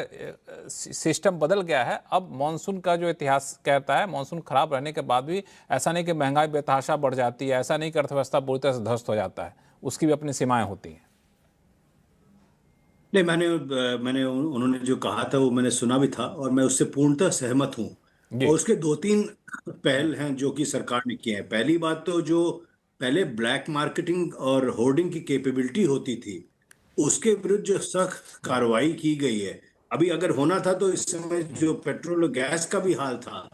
सिस्टम बदल गया है। अब मॉनसून का जो इतिहास कहता है, मॉनसून खराब रहने के बाद भी ऐसा नहीं कि महंगाई बेतहाशा बढ़ जाती है, ऐसा नहीं कि अर्थव्यवस्था पूरी तरह से ध्वस्त हो जाता है, उसकी भी अपनी सीमाएं होती हैं। नहीं, मैंने उन्होंने जो कहा था वो मैंने सुना भी था, और मैं उससे पूर्णतः सहमत हूँ। और उसके 2-3 पहल हैं जो कि सरकार ने किए हैं। पहली बात तो, जो पहले ब्लैक मार्केटिंग और होर्डिंग की कैपेबिलिटी होती थी, उसके विरुद्ध जो सख्त कार्रवाई की गई है। अभी अगर होना था तो इस समय जो पेट्रोल और गैस का भी हाल था,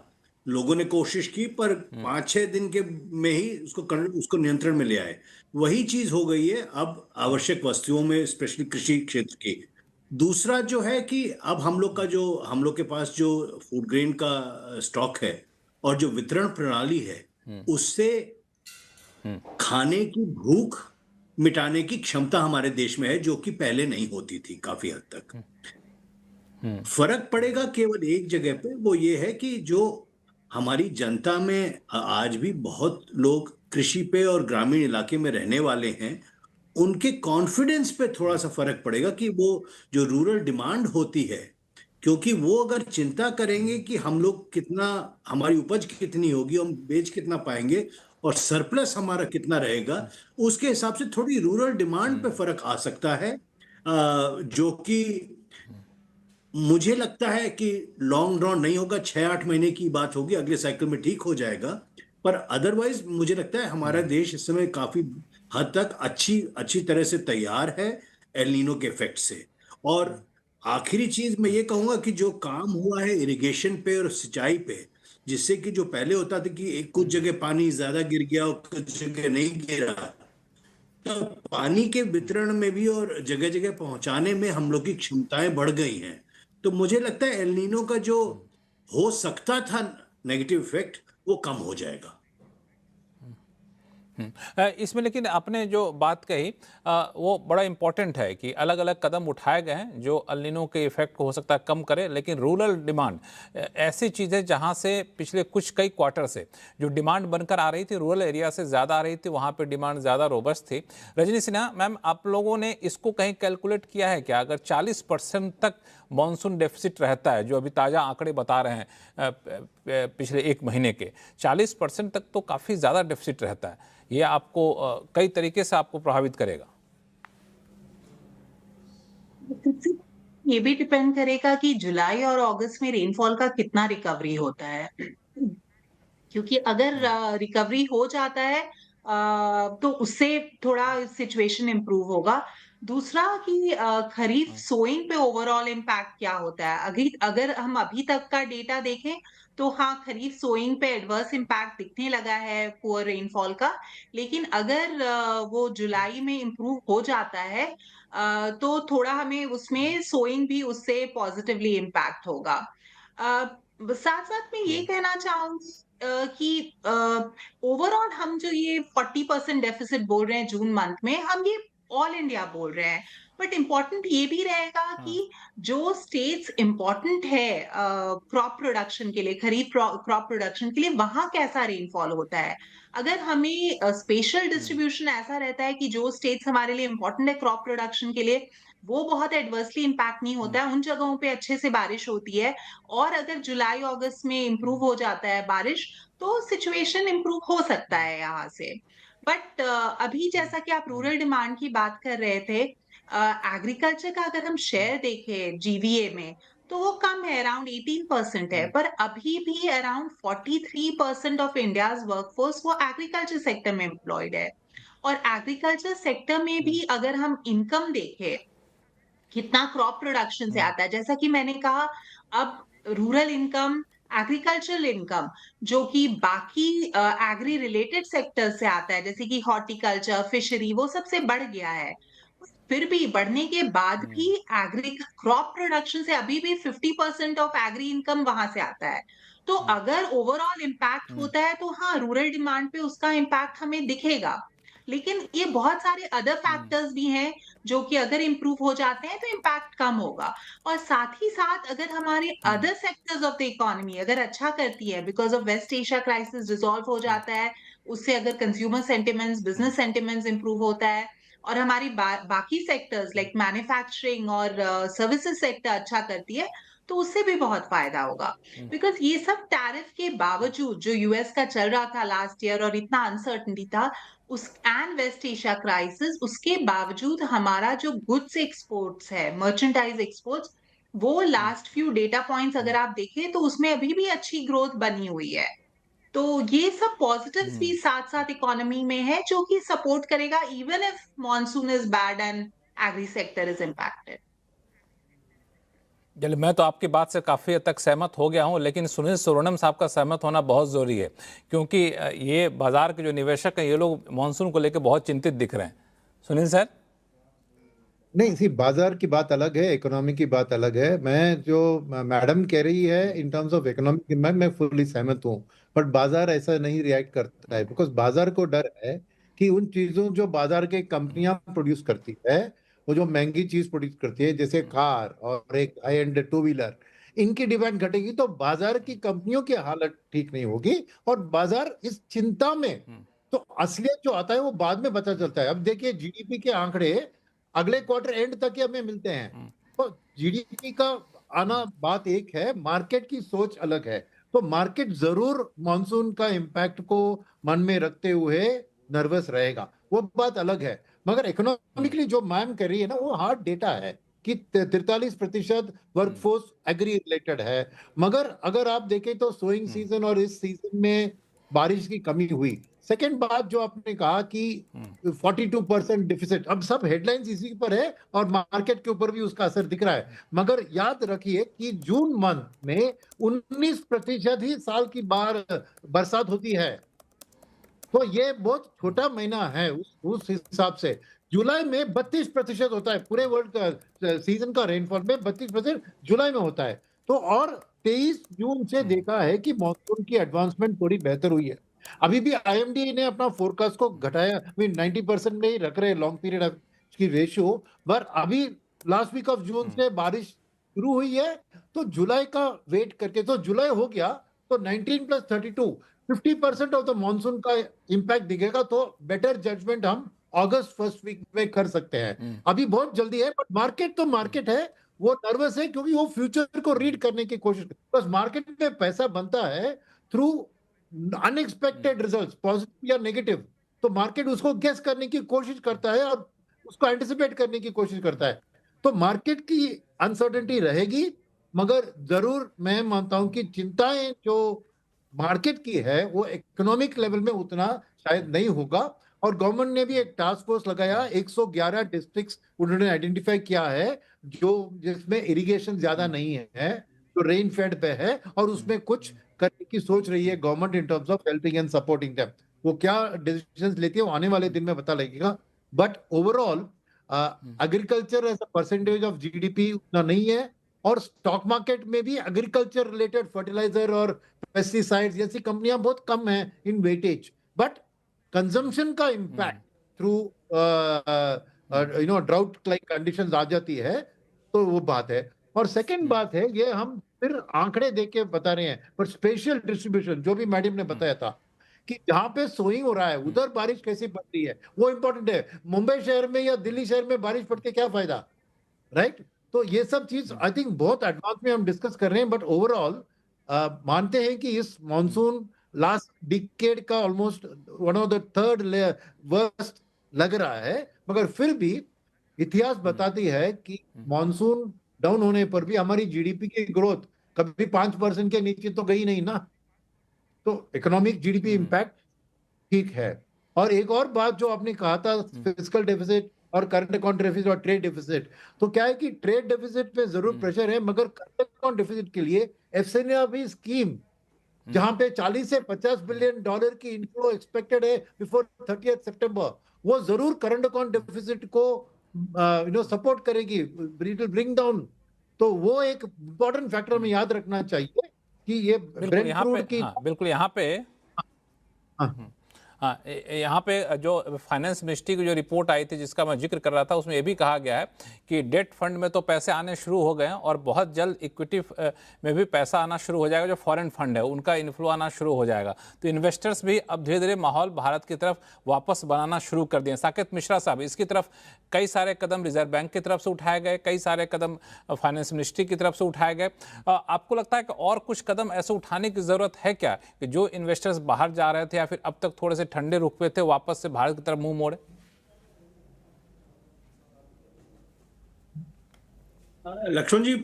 लोगों ने कोशिश की, पर 5-6 दिन के में ही उसको नियंत्रण में ले आए। वही चीज हो गई है अब आवश्यक वस्तुओं में, स्पेशली कृषि क्षेत्र की। दूसरा जो है कि अब हम लोग के पास जो फूड ग्रेन का स्टॉक है और जो वितरण प्रणाली है, उससे खाने की भूख मिटाने की क्षमता हमारे देश में है, जो कि पहले नहीं होती थी काफी हद तक। फर्क पड़ेगा केवल एक जगह पे, वो ये है कि जो हमारी जनता में आज भी बहुत लोग कृषि पे और ग्रामीण इलाके में रहने वाले हैं, उनके कॉन्फिडेंस पे थोड़ा सा फर्क पड़ेगा कि वो जो रूरल डिमांड होती है, क्योंकि वो अगर चिंता करेंगे कि हम लोग कितना, हमारी उपज कितनी होगी, हम बेच कितना पाएंगे, और सरप्लस हमारा कितना रहेगा, उसके हिसाब से थोड़ी रूरल डिमांड पे फर्क आ सकता है, जो कि मुझे लगता है कि लॉन्ग ड्रॉन नहीं होगा, 6-8 महीने की बात होगी, अगले साइकिल में ठीक हो जाएगा। पर अदरवाइज मुझे लगता है हमारा देश इस समय काफी हद तक अच्छी अच्छी तरह से तैयार है एल नीनो के इफेक्ट से। और आखिरी चीज मैं ये कहूंगा कि जो काम हुआ है इरिगेशन पे और सिंचाई पे, जिससे कि जो पहले होता था कि एक कुछ जगह पानी ज्यादा गिर गया और कुछ जगह नहीं गिरा, तो पानी के वितरण में भी और जगह जगह पहुंचाने में हम लोग की क्षमताएं बढ़ गई हैं। तो मुझे लगता है एल नीनो का जो हो सकता था नेगेटिव इफेक्ट वो कम हो जाएगा। इसमें लेकिन आपने जो बात कही वो बड़ा इंपॉर्टेंट है कि अलग अलग कदम उठाए गए हैं जो अल नीनो के इफेक्ट को हो सकता है कम करे, लेकिन रूरल डिमांड ऐसी चीज़ है जहां से पिछले कई क्वार्टर से जो डिमांड बनकर आ रही थी रूरल एरिया से ज़्यादा आ रही थी, वहां पे डिमांड ज़्यादा रोबस्ट थी। रजनी सिन्हा मैम, आप लोगों ने इसको कहीं कैलकुलेट किया है क्या? अगर 40% तक मॉनसून डेफिसिट रहता है, जो अभी ताज़ा आंकड़े बता रहे हैं पिछले 1 महीने के, 40% तक तो काफ़ी ज़्यादा डेफिसिट रहता है। ये आपको कई तरीके से आपको प्रभावित करेगा। ये भी डिपेंड करेगा कि जुलाई और अगस्त में रेनफॉल का कितना रिकवरी होता है। क्योंकि अगर रिकवरी हो जाता है तो उससे थोड़ा सिचुएशन इम्प्रूव होगा। दूसरा कि खरीफ सोइंग पे ओवरऑल इम्पैक्ट क्या होता है। अगर हम अभी तक का डेटा देखें तो हाँ, खरीफ सोइंग पे एडवर्स इम्पैक्ट दिखने लगा है पुअर रेनफॉल का। लेकिन अगर वो जुलाई में इम्प्रूव हो जाता है तो थोड़ा हमें उसमें सोइंग भी उससे पॉजिटिवली इम्पैक्ट होगा। साथ साथ में ये कहना चाहूंगी कि ओवरऑल हम जो ये 40% डेफिसिट बोल रहे हैं जून मंथ में, हम ये ऑल इंडिया बोल रहे हैं। बट इम्पोर्टेंट ये भी रहेगा कि जो स्टेट्स इम्पोर्टेंट है क्रॉप प्रोडक्शन के लिए, खरीफ क्रॉप प्रोडक्शन के लिए, वहां कैसा रेनफॉल होता है। अगर हमें स्पेशल डिस्ट्रीब्यूशन ऐसा रहता है कि जो स्टेट्स हमारे लिए इम्पोर्टेंट है क्रॉप प्रोडक्शन के लिए, वो बहुत एडवर्सली इम्पैक्ट नहीं होता है, उन जगहों पे अच्छे से बारिश होती है। और अगर जुलाई अगस्त में इम्प्रूव हो जाता है बारिश, तो सिचुएशन इम्प्रूव हो सकता है यहाँ से। बट अभी जैसा कि आप रूरल डिमांड की बात कर रहे थे, एग्रीकल्चर का अगर हम शेयर देखें जीवीए में, तो वो कम है, अराउंड 18% है। पर अभी भी अराउंड 43% ऑफ इंडियाज वर्कफोर्स वो एग्रीकल्चर सेक्टर में एम्प्लॉयड है। और एग्रीकल्चर सेक्टर में भी अगर हम इनकम देखें, कितना क्रॉप प्रोडक्शन से आता है, जैसा कि मैंने कहा, अब रूरल इनकम, एग्रीकल्चरल इनकम, जो कि बाकी एग्री रिलेटेड सेक्टर से आता है, जैसे कि हॉर्टिकल्चर, फिशरी, वो सबसे बढ़ गया है। फिर भी बढ़ने के बाद भी एग्री क्रॉप प्रोडक्शन से अभी भी 50% ऑफ एग्री इनकम वहां से आता है। तो अगर ओवरऑल इम्पैक्ट होता है तो हाँ, रूरल डिमांड पे उसका इम्पैक्ट हमें दिखेगा। लेकिन ये बहुत सारे अदर फैक्टर्स भी हैं जो कि अगर इम्प्रूव हो जाते हैं तो इम्पैक्ट कम होगा। और साथ ही साथ अगर हमारे other sectors of the economy अगर अच्छा करती है, because of West Asia crisis resolve हो जाता है, उससे अगर consumer sentiments, business sentiments improve होता है, और हमारी बाकी सेक्टर्स लाइक मैन्युफैक्चरिंग और सर्विसेज सेक्टर अच्छा करती है, तो उससे भी बहुत फायदा होगा। बिकॉज ये सब टैरिफ के बावजूद जो यूएस का चल रहा था लास्ट ईयर और इतना अनसर्टनिटी था, उस एंड वेस्ट एशिया क्राइसिस, उसके बावजूद हमारा जो गुड्स एक्सपोर्ट्स है, मर्चेंडाइज एक्सपोर्ट्स, वो लास्ट फ्यू डेटा पॉइंट्स अगर आप देखें तो उसमें अभी भी अच्छी ग्रोथ बनी हुई है। तो ये सब पॉजिटिव्स भी साथ साथ इकोनॉमी में है जो कि सपोर्ट करेगा even if monsoon is bad and agri sector is impacted. चलिए, मैं तो आपकी बात से काफ़ी हद तक सहमत हो गया हूं, लेकिन सुनील सुरवरनम साहब का सहमत होना बहुत ज़रूरी है, क्योंकि ये बाजार के जो निवेशक हैं ये लोग मानसून को लेकर बहुत चिंतित दिख रहे हैं। सुनील सर। नहीं, सी बाजार की बात अलग है, इकोनॉमी की बात अलग है। मैं जो मैडम कह रही है इन टर्म्स ऑफ इकोनॉमी, मैं फुल्ली सहमत हूँ। बट बाजार ऐसा नहीं रिएक्ट करता है, बिकॉज बाजार को डर है कि उन चीजों जो बाजार के कंपनियां प्रोड्यूस करती है, वो जो महंगी चीज प्रोड्यूस करती है जैसे कार और एक हाई एंड टू व्हीलर, इनकी डिमांड घटेगी तो बाजार की कंपनियों की हालत ठीक नहीं होगी और बाजार इस चिंता में। तो असलियत जो आता है वो बाद में पता चलता है। अब देखिए जीडीपी के आंकड़े अगले क्वार्टर एंड तक ही हमें मिलते हैं। तो जीडीपी का आना बात एक है, मार्केट की सोच अलग है। तो मार्केट जरूर मानसून का इम्पैक्ट को मन में रखते हुए नर्वस रहेगा, वो बात अलग है। मगर इकोनॉमिकली जो मैम कर रही है ना, वो हार्ड डेटा है कि 43% वर्कफोर्स एग्री रिलेटेड है। मगर अगर आप देखें तो सोइंग सीजन और इस सीजन में बारिश की कमी हुई। सेकेंड बात जो आपने कहा कि 42% डिफिसिट, अब सब हेडलाइंस इसी पर है और मार्केट के ऊपर भी उसका असर दिख रहा है। मगर याद रखिए कि जून मंथ में 19% ही साल की बार बरसात होती है, तो ये बहुत छोटा महीना है उस हिसाब से। जुलाई में 32% होता है, पूरे वर्ल्ड का सीजन का रेनफॉल में 32% जुलाई में होता है। तो और 23 जून से देखा है कि मॉनसून की एडवांसमेंट थोड़ी बेहतर हुई है। अभी भी आईएमडी ने अपना फोरकास्ट को घटाया, 90% में ही रख रहे लॉन्ग पीरियड की रेशियो, पर अभी लास्ट वीक ऑफ जून से बारिश शुरू हुई है, तो जुलाई का वेट करके, तो जुलाई हो गया तो 19 + 32 50% ऑफ द मॉनसून का इंपैक्ट दिखेगा। तो बेटर जजमेंट हम अगस्त फर्स्ट वीक में कर सकते हैं। अभी बहुत जल्दी है, बट मार्केट तो मार्केट है, वो नर्वस है क्योंकि वो फ्यूचर को रीड करने की कोशिश, बस मार्केट में पैसा बनता है थ्रू अनएक्सपेक्टेड रिजल्ट्स, पॉजिटिव या नेगेटिव। तो मार्केट उसको गेस करने की कोशिश करता है और उसको एंटिसिपेट करने की कोशिश करता है। तो मार्केट की अनसर्टेनिटी रहेगी, मगर जरूर मैं मानता हूं कि चिंताएं जो मार्केट की है वो इकोनॉमिक लेवल में उतना शायद नहीं होगा। और गवर्नमेंट ने भी एक टास्क फोर्स लगाया, 111 डिस्ट्रिक्ट्स उन्होंने आइडेंटिफाई किया है जो जिसमें इरिगेशन ज्यादा नहीं है, जो रेन फेड पे है, और उसमें कुछ करने की सोच रही है government in terms of helping and supporting them. वो क्या डिसीजंस लेती है वो आने वाले दिन में पता लगेगा। But overall agriculture as a percentage of GDP उतना नहीं है, और स्टॉक मार्केट में भी एग्रीकल्चर रिलेटेड फर्टिलाइजर और पेस्टिसाइड्स जैसी कंपनियां बहुत कम हैं इन वेटेज। बट कंजम्पशन का impact through drought like conditions आ जाती है, तो वो बात है। और सेकंड बात है, ये हम फिर आंकड़े देख के बता रहे हैं, पर स्पेशल डिस्ट्रीब्यूशन जो भी मैडम ने बताया था कि जहां पे सोइंग हो रहा है उधर बारिश कैसी पड़ रही है, वो इंपॉर्टेंट है। मुंबई शहर में या दिल्ली शहर में बारिश पड़ के क्या फायदा, राइट? तो ये सब चीज आई थिंक बहुत एडवांस में हम डिस्कस कर रहे हैं। बट ओवरऑल मानते हैं कि इस मॉनसून लास्ट डिकेड का almost one of the third worst लग रहा है, मगर फिर भी इतिहास बताती है कि मॉनसून डाउन होने पर भी हमारी जीडीपी की ग्रोथ कभी 5% के नीचे तो गई नहीं ना। तो इकोनॉमिक जीडीपी इम्पैक्ट ठीक है। और एक और बात जो आपने कहा था, फिजिकल डेफिसिट और करंट अकाउंट डेफिसिट और ट्रेड डेफिसिट, तो क्या है कि ट्रेड डेफिसिट पे जरूर प्रेशर है, मगर करंट अकाउंट डेफिसिट के लिए एफसीएनआई स्कीम जहां पे 40 से 50 बिलियन डॉलर की इनफ्लो एक्सपेक्टेड है बिफोर 30 सितंबर, वो जरूर करंट अकाउंट डेफिसिट को सपोर्ट करेगी, इट विल ब्रिंग डाउन। तो वो एक इंपॉर्टेंट फैक्टर हमें याद रखना चाहिए कि ये ब्रेंट क्रूड की बिल्कुल यहाँ पे हाँ, यहाँ पे जो फाइनेंस मिनिस्ट्री की जो रिपोर्ट आई थी जिसका मैं जिक्र कर रहा था, उसमें ये भी कहा गया है कि डेट फंड में तो पैसे आने शुरू हो गए हैं और बहुत जल्द इक्विटी में भी पैसा आना शुरू हो जाएगा। जो फॉरेन फंड है उनका इन्फ्लो आना शुरू हो जाएगा। तो इन्वेस्टर्स भी अब धीरे धीरे माहौल भारत की तरफ वापस बनाना शुरू कर दिए। साकेत मिश्रा साहब, इसकी तरफ कई सारे कदम रिजर्व बैंक की तरफ से उठाए गए, कई सारे कदम फाइनेंस मिनिस्ट्री की तरफ से उठाए गए। आपको लगता है कि और कुछ कदम ऐसे उठाने की जरूरत है क्या कि जो इन्वेस्टर्स बाहर जा रहे थे या फिर अब तक थोड़े से ठंडे रुख पे थे वापस से भारत की तरफ मुंह मोड़े? लक्ष्मण जी,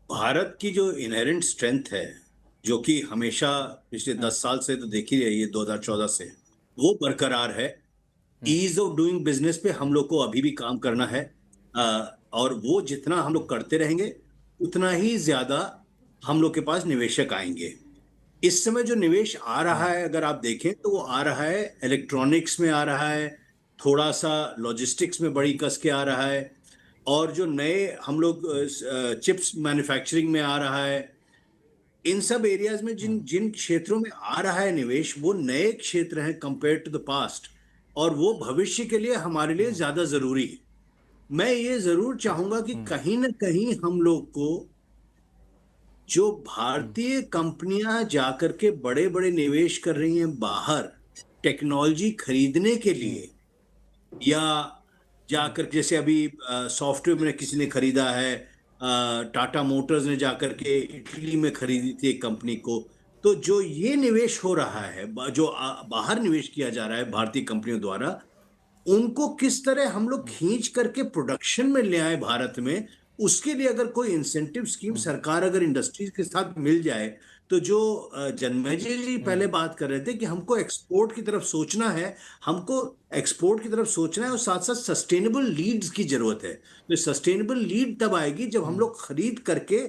भारत की जो इनहेरेंट स्ट्रेंथ है, जो कि हमेशा पिछले 10 साल से तो देखी रही है, 2014 से, वो बरकरार है। ईज ऑफ डूइंग बिजनेस पे हम लोग को अभी भी काम करना है, और वो जितना हम लोग करते रहेंगे उतना ही ज्यादा हम लोग के पास निवेशक आएंगे। इस समय जो निवेश आ रहा है, अगर आप देखें तो वो आ रहा है इलेक्ट्रॉनिक्स में, आ रहा है थोड़ा सा लॉजिस्टिक्स में बड़ी कस के आ रहा है, और जो नए हम लोग चिप्स मैन्युफैक्चरिंग में आ रहा है। इन सब एरियाज में जिन जिन क्षेत्रों में आ रहा है निवेश, वो नए क्षेत्र हैं कंपेयर टू द पास्ट, और वो भविष्य के लिए हमारे लिए ज्यादा जरूरी है। मैं ये जरूर चाहूंगा कि कहीं ना कहीं हम लोग को जो भारतीय कंपनियां जाकर के बड़े बड़े निवेश कर रही हैं बाहर टेक्नोलॉजी खरीदने के लिए, या जाकर जैसे अभी सॉफ्टवेयर में किसी ने खरीदा है टाटा मोटर्स ने जाकर के इटली में खरीदी थी एक कंपनी को। तो जो ये निवेश हो रहा है, जो बाहर निवेश किया जा रहा है भारतीय कंपनियों द्वारा, उनको किस तरह हम लोग खींच करके प्रोडक्शन में ले आए भारत में, उसके लिए अगर कोई इंसेंटिव स्कीम सरकार अगर इंडस्ट्रीज के साथ मिल जाए, तो जो जन्मेजय जी पहले बात कर रहे थे कि हमको एक्सपोर्ट की तरफ सोचना है, हमको एक्सपोर्ट की तरफ सोचना है और साथ साथ सस्टेनेबल लीड्स की जरूरत है। तो सस्टेनेबल लीड तब आएगी जब हम लोग खरीद करके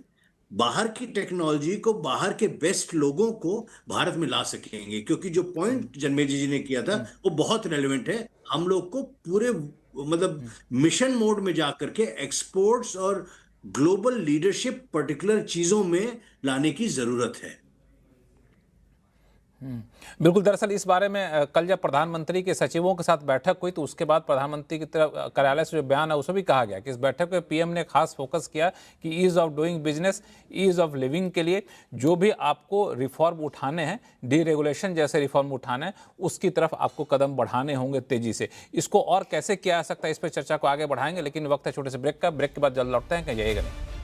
बाहर की टेक्नोलॉजी को, बाहर के बेस्ट लोगों को भारत में ला सकेंगे। क्योंकि जो पॉइंट जन्मेजय जी ने किया था वो बहुत रेलेवेंट है। हम लोग को पूरे मतलब मिशन मोड में जाकर के एक्सपोर्ट्स और ग्लोबल लीडरशिप पर्टिकुलर चीजों में लाने की जरूरत है। बिल्कुल। दरअसल इस बारे में कल जब प्रधानमंत्री के सचिवों के साथ बैठक हुई तो उसके बाद प्रधानमंत्री की तरफ कार्यालय से जो बयान है उसमें भी कहा गया कि इस बैठक में पीएम ने खास फोकस किया कि ease of doing business, ease of living के लिए जो भी आपको रिफॉर्म उठाने हैं, डीरेगुलेशन जैसे रिफॉर्म उठाने हैं, उसकी तरफ आपको कदम बढ़ाने होंगे तेजी से। इसको और कैसे किया जा सकता है, इस पर चर्चा को आगे बढ़ाएंगे, लेकिन वक्त है छोटे से ब्रेक का। ब्रेक के बाद जल्द लौटते हैं, कहीं जाइएगा नहीं।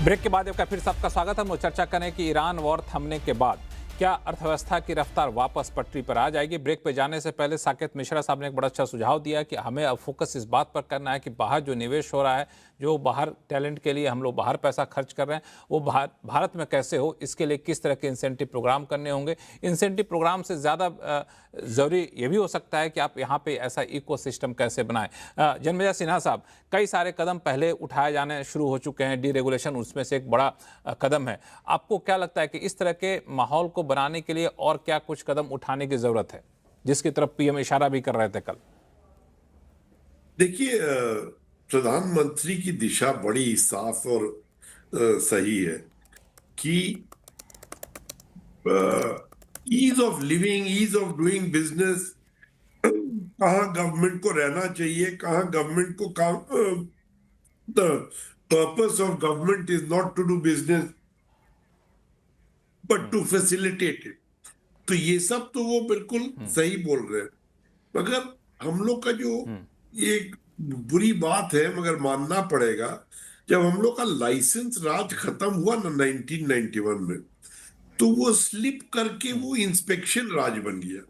ब्रेक के बाद आपका फिर सबका स्वागत है। हम चर्चा करें कि ईरान वॉर थमने के बाद क्या अर्थव्यवस्था की रफ्तार वापस पटरी पर आ जाएगी। ब्रेक पे जाने से पहले साकेत मिश्रा साहब ने एक बड़ा अच्छा सुझाव दिया कि हमें अब फोकस इस बात पर करना है कि बाहर जो निवेश हो रहा है, जो बाहर टैलेंट के लिए हम लोग बाहर पैसा खर्च कर रहे हैं, वो भारत में कैसे हो, इसके लिए किस तरह के इंसेंटिव प्रोग्राम करने होंगे। इंसेंटिव प्रोग्राम से ज़्यादा ज़रूरी ये भी हो सकता है कि आप यहाँ पे ऐसा इकोसिस्टम कैसे बनाएं। जन्मेजय सिन्हा साहब, कई सारे कदम पहले उठाए जाने शुरू हो चुके हैं, डीरेगुलेशन उसमें से एक बड़ा कदम है। आपको क्या लगता है कि इस तरह के माहौल को बनाने के लिए और क्या कुछ कदम उठाने की जरूरत है, जिसकी तरफ पीएम इशारा भी कर रहे थे कल? देखिए, प्रधानमंत्री की दिशा बड़ी साफ और सही है कि ease of living, ease of doing business, कहाँ गवर्नमेंट को रहना चाहिए, कहाँ गवर्नमेंट को काम, the purpose of government is not to do business but to facilitate it. तो ये सब तो वो बिल्कुल सही बोल रहे हैं, मगर हम लोग का जो एक बुरी बात है, मगर मानना पड़ेगा, जब हम लोग का लाइसेंस राज खत्म हुआ ना 1991 में, तो वो स्लिप करके वो इंस्पेक्शन राज बन गया।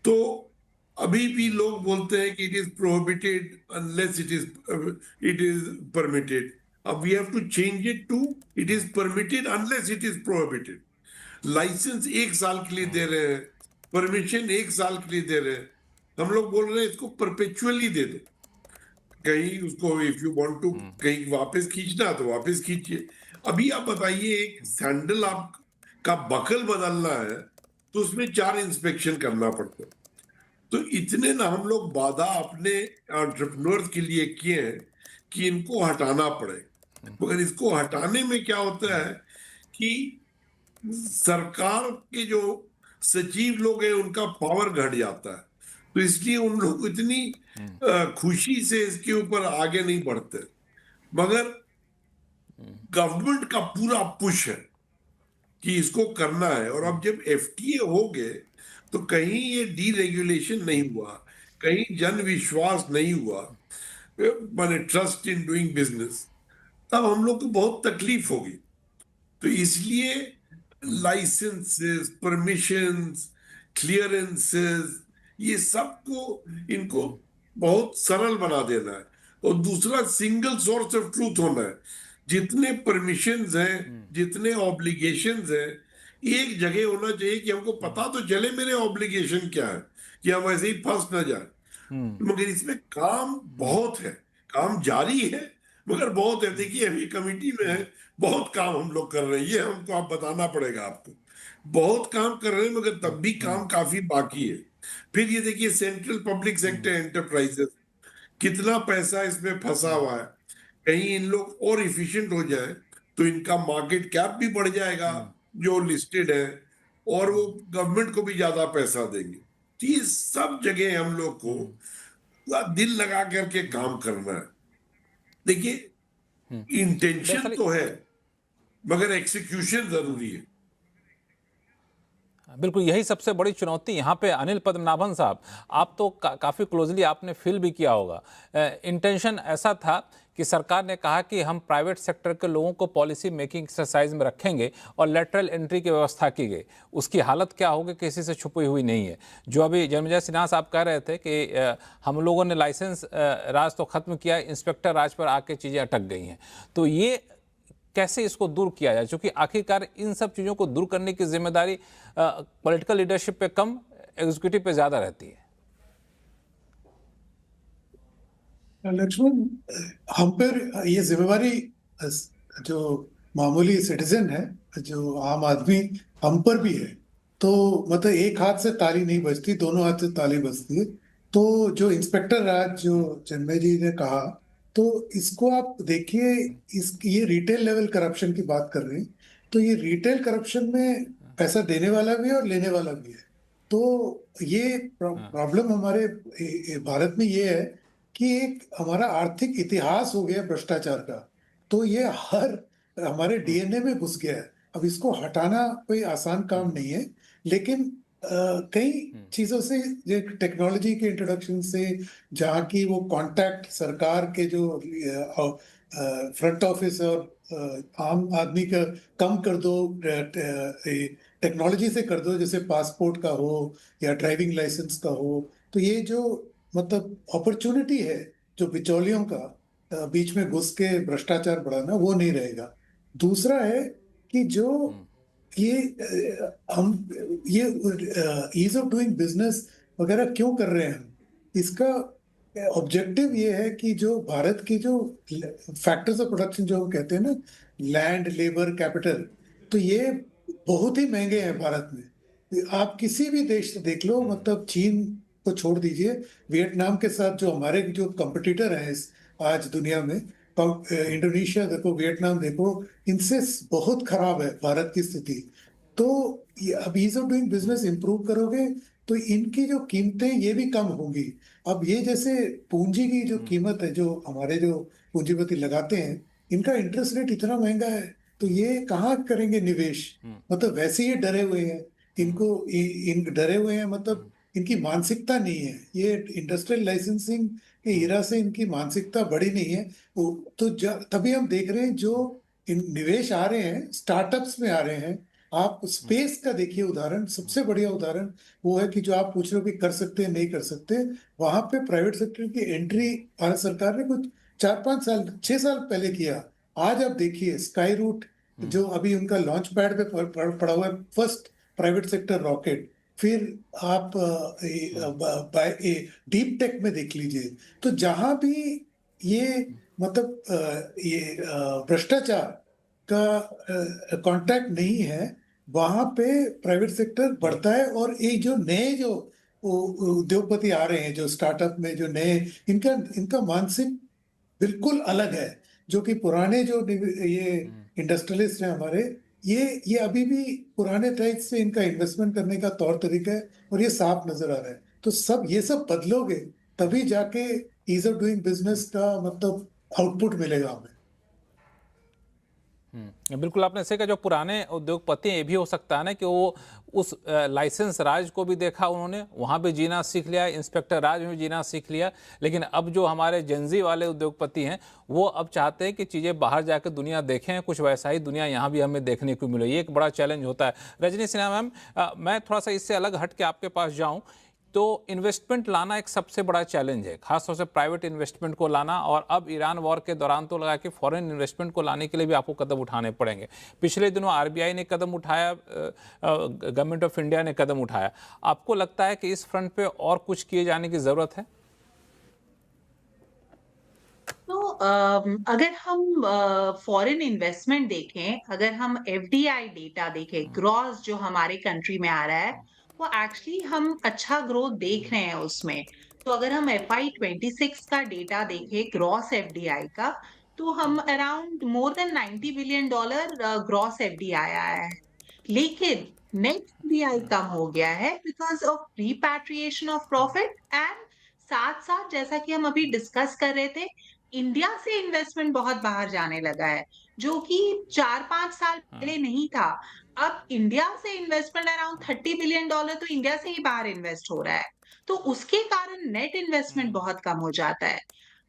तो अभी भी लोग बोलते हैं कि it is prohibited unless it is permitted. अब we have to change it to it is permitted unless it is prohibited. Licence 1 साल के लिए दे रहे हैं, परमिशन 1 साल के लिए दे रहे हैं, हम लोग बोल रहे हैं इसको परपेचुअली दे दो। कहीं उसको इफ यू वांट टू कहीं वापस खींचना तो वापस खींचिए। अभी आप बताइए, एक सैंडल आप का बकल बदलना है तो उसमें 4 इंस्पेक्शन करना पड़ता है। तो इतने ना हम लोग बाधा अपने एंटरप्रेन्योर्स के लिए किए हैं कि इनको हटाना पड़े, मगर इसको हटाने में क्या होता है कि सरकार के जो सचिव लोग हैं उनका पावर घट जाता है, तो इसलिए उन लोग इतनी खुशी से इसके ऊपर आगे नहीं बढ़ते। मगर गवर्नमेंट का पूरा पुश है कि इसको करना है। और अब जब एफटीए हो गए तो कहीं ये डीरेगुलेशन नहीं हुआ, कहीं जन विश्वास नहीं हुआ, माने ट्रस्ट इन डूइंग बिजनेस, तब हम लोग को बहुत तकलीफ होगी। तो इसलिए लाइसेंसेस, परमिशंस, क्लियरेंसेस, ये सबको इनको बहुत सरल बना देना है। और दूसरा, सिंगल सोर्स ऑफ ट्रूथ होना है। जितने परमिशंस हैं, जितने ऑब्लिगेशंस हैं, एक जगह होना चाहिए कि हमको पता तो चले मेरे ऑब्लिगेशन क्या है, कि हम ऐसे ही फंस ना जाए। मगर इसमें काम बहुत है, काम जारी है, मगर बहुत है। देखिए अभी कमेटी में है, बहुत काम हम लोग कर रहे हैं, ये हमको आप बताना पड़ेगा आपको। बहुत काम कर रहे हैं, मगर तब भी काम काफी बाकी है। फिर ये देखिए सेंट्रल पब्लिक सेक्टर एंटरप्राइजेस, कितना पैसा इसमें फंसा हुआ है। कहीं इन लोग और इफिशिएंट हो जाए तो इनका मार्केट कैप भी बढ़ जाएगा जो लिस्टेड है, और वो गवर्नमेंट को भी ज्यादा पैसा देंगे। तो ये सब जगह हम लोग को पूरा दिल लगा करके काम करना है। देखिए इंटेंशन दरअसल तो है, मगर एक्सिक्यूशन जरूरी है। बिल्कुल यही सबसे बड़ी चुनौती यहाँ पे। अनिल पद्मनाभन साहब, आप तो काफ़ी क्लोजली आपने फील भी किया होगा। इंटेंशन ऐसा था कि सरकार ने कहा कि हम प्राइवेट सेक्टर के लोगों को पॉलिसी मेकिंग एक्सरसाइज में रखेंगे और लेटरल एंट्री की व्यवस्था की गई। उसकी हालत क्या होगी किसी से छुपी हुई नहीं है। जो अभी जन्मेजय सिन्हा साहब कह रहे थे कि हम लोगों ने लाइसेंस राज तो खत्म किया, इंस्पेक्टर राज पर आके चीज़ें अटक गई हैं। तो ये कैसे इसको दूर किया जाए, क्योंकि आखिरकार इन सब चीज़ों को दूर करने की जिम्मेदारी पॉलिटिकल लीडरशिप पे कम, एग्जीक्यूटिव पे ज़्यादा रहती है। लक्ष्मण, हम पर ये जिम्मेवारी जो मामूली सिटीजन है, जो आम आदमी, हम पर भी है। तो मतलब एक हाथ से ताली नहीं बजती, दोनों हाथ से ताली बजती है। तो जो इंस्पेक्टर राज जो जन्मे जी ने कहा, तो इसको आप देखिए, इस ये रिटेल लेवल करप्शन की बात कर रहे हैं। तो ये रिटेल करप्शन में पैसा देने वाला भी है और लेने वाला भी है। तो ये प्रॉब्लम हमारे भारत में ये है कि एक हमारा आर्थिक इतिहास हो गया भ्रष्टाचार का। तो ये हर हमारे डीएनए में घुस गया है। अब इसको हटाना कोई आसान काम नहीं है, लेकिन कई चीजों से, टेक्नोलॉजी के इंट्रोडक्शन से, जहाँ की वो कांटेक्ट सरकार के जो फ्रंट ऑफिस और आम आदमी का कम कर दो, टेक्नोलॉजी से कर दो, जैसे पासपोर्ट का हो या ड्राइविंग लाइसेंस का हो। तो ये जो मतलब अपॉर्चुनिटी है जो बिचौलियों का बीच में घुस के भ्रष्टाचार बढ़ाना, वो नहीं रहेगा। दूसरा है कि जो ये हम ये ईज ऑफ डूइंग बिजनेस वगैरह क्यों कर रहे हैं हम, इसका ऑब्जेक्टिव ये है कि जो भारत की जो फैक्टर्स ऑफ प्रोडक्शन जो हम कहते हैं ना, लैंड, लेबर, कैपिटल, तो ये बहुत ही महंगे हैं भारत में। आप किसी भी देश से देख लो, मतलब चीन को छोड़ दीजिए, वियतनाम के साथ जो हमारे जो कंपटीटर हैं आज दुनिया में, इंडोनेशिया देखो, वियतनाम देखो, इनसे बहुत खराब है भारत की स्थिति। तो अब ease of doing business improve करोगे तो इनकी जो कीमतें ये भी कम होंगी। अब ये जैसे पूंजी की जो कीमत है, जो हमारे जो पूंजीपति लगाते हैं, इनका इंटरेस्ट रेट इतना महंगा है, तो ये कहाँ करेंगे निवेश। मतलब वैसे ही डरे हुए हैं, इनको इन डरे हुए हैं, मतलब इनकी मानसिकता नहीं है। ये इंडस्ट्रियल लाइसेंसिंग के हीरा से इनकी मानसिकता बड़ी नहीं है। तो तभी हम देख रहे हैं जो निवेश आ रहे हैं, स्टार्टअप्स में आ रहे हैं। आप स्पेस का देखिए उदाहरण, सबसे बढ़िया उदाहरण वो है कि जो आप पूछ रहे हो कि कर सकते हैं नहीं कर सकते, वहां पे प्राइवेट सेक्टर की एंट्री भारत सरकार ने कुछ 4-5 साल, 6 साल पहले किया। आज आप देखिए स्काई रूट, जो अभी उनका लॉन्च पैड पे पड़ा हुआ है, फर्स्ट प्राइवेट सेक्टर रॉकेट। फिर आप डीप टेक में देख लीजिए। तो जहां भी ये मतलब ये भ्रष्टाचार का कांटेक्ट नहीं है, वहां पे प्राइवेट सेक्टर बढ़ता है। और ये जो नए जो उद्योगपति आ रहे हैं, जो स्टार्टअप में जो नए, इनका इनका मानसिक बिल्कुल अलग है। जो कि पुराने जो ये इंडस्ट्रियलिस्ट हैं हमारे, ये अभी भी पुराने टाइप से इनका इन्वेस्टमेंट करने का तौर तरीका है, और ये साफ नजर आ रहा है। तो सब ये सब बदलोगे तभी जाके ईज ऑफ डूइंग बिजनेस का मतलब आउटपुट मिलेगा हमें। बिल्कुल आपने सही कहा। जो पुराने उद्योगपति हैं, ये भी हो सकता है ना कि वो उस लाइसेंस राज को भी देखा, उन्होंने वहाँ भी जीना सीख लिया, इंस्पेक्टर राज में भी जीना सीख लिया। लेकिन अब जो हमारे जेनजी वाले उद्योगपति हैं, वो अब चाहते हैं कि चीज़ें बाहर जाकर दुनिया देखें, कुछ वैसा ही दुनिया यहाँ भी हमें देखने को मिले। ये एक बड़ा चैलेंज होता है। रजनी सिन्हा मैम, मैं थोड़ा सा इससे अलग हट के आपके पास जाऊँ, तो इन्वेस्टमेंट लाना एक सबसे बड़ा चैलेंज है, खासतौर से प्राइवेट इन्वेस्टमेंट को लाना। और अब ईरान वॉर के दौरान तो लगा कि फॉरेन इन्वेस्टमेंट को लाने के लिए भी आपको कदम उठाने पड़ेंगे। पिछले दिनों आरबीआई ने कदम उठाया, गवर्नमेंट ऑफ इंडिया ने कदम उठाया। आपको लगता है कि इस फ्रंट पे और कुछ किए जाने की जरूरत है? तो अगर हम फॉरेन इन्वेस्टमेंट देखें, अगर हम एफडीआई डेटा देखें, ग्रॉस जो हमारे कंट्री में आ रहा है, वो एक्चुअली हम अच्छा ग्रोथ देख रहे हैं उसमें। तो अगर हम FY26 का डेटा देखें, ग्रॉस एफडीआई का, तो हम around more than $90 billion gross FDI आया है। लेकिन नेट एफडीआई कम हो गया है because of repatriation of profit, and साथ साथ जैसा कि हम अभी डिस्कस कर रहे थे, इंडिया से इन्वेस्टमेंट बहुत बाहर जाने लगा है, जो कि 4-5 साल पहले नहीं था। अब इंडिया से इन्वेस्टमेंट अराउंड $30 बिलियन तो इंडिया से ही बाहर इन्वेस्ट हो रहा है। तो उसके कारण नेट इन्वेस्टमेंट बहुत कम हो जाता है।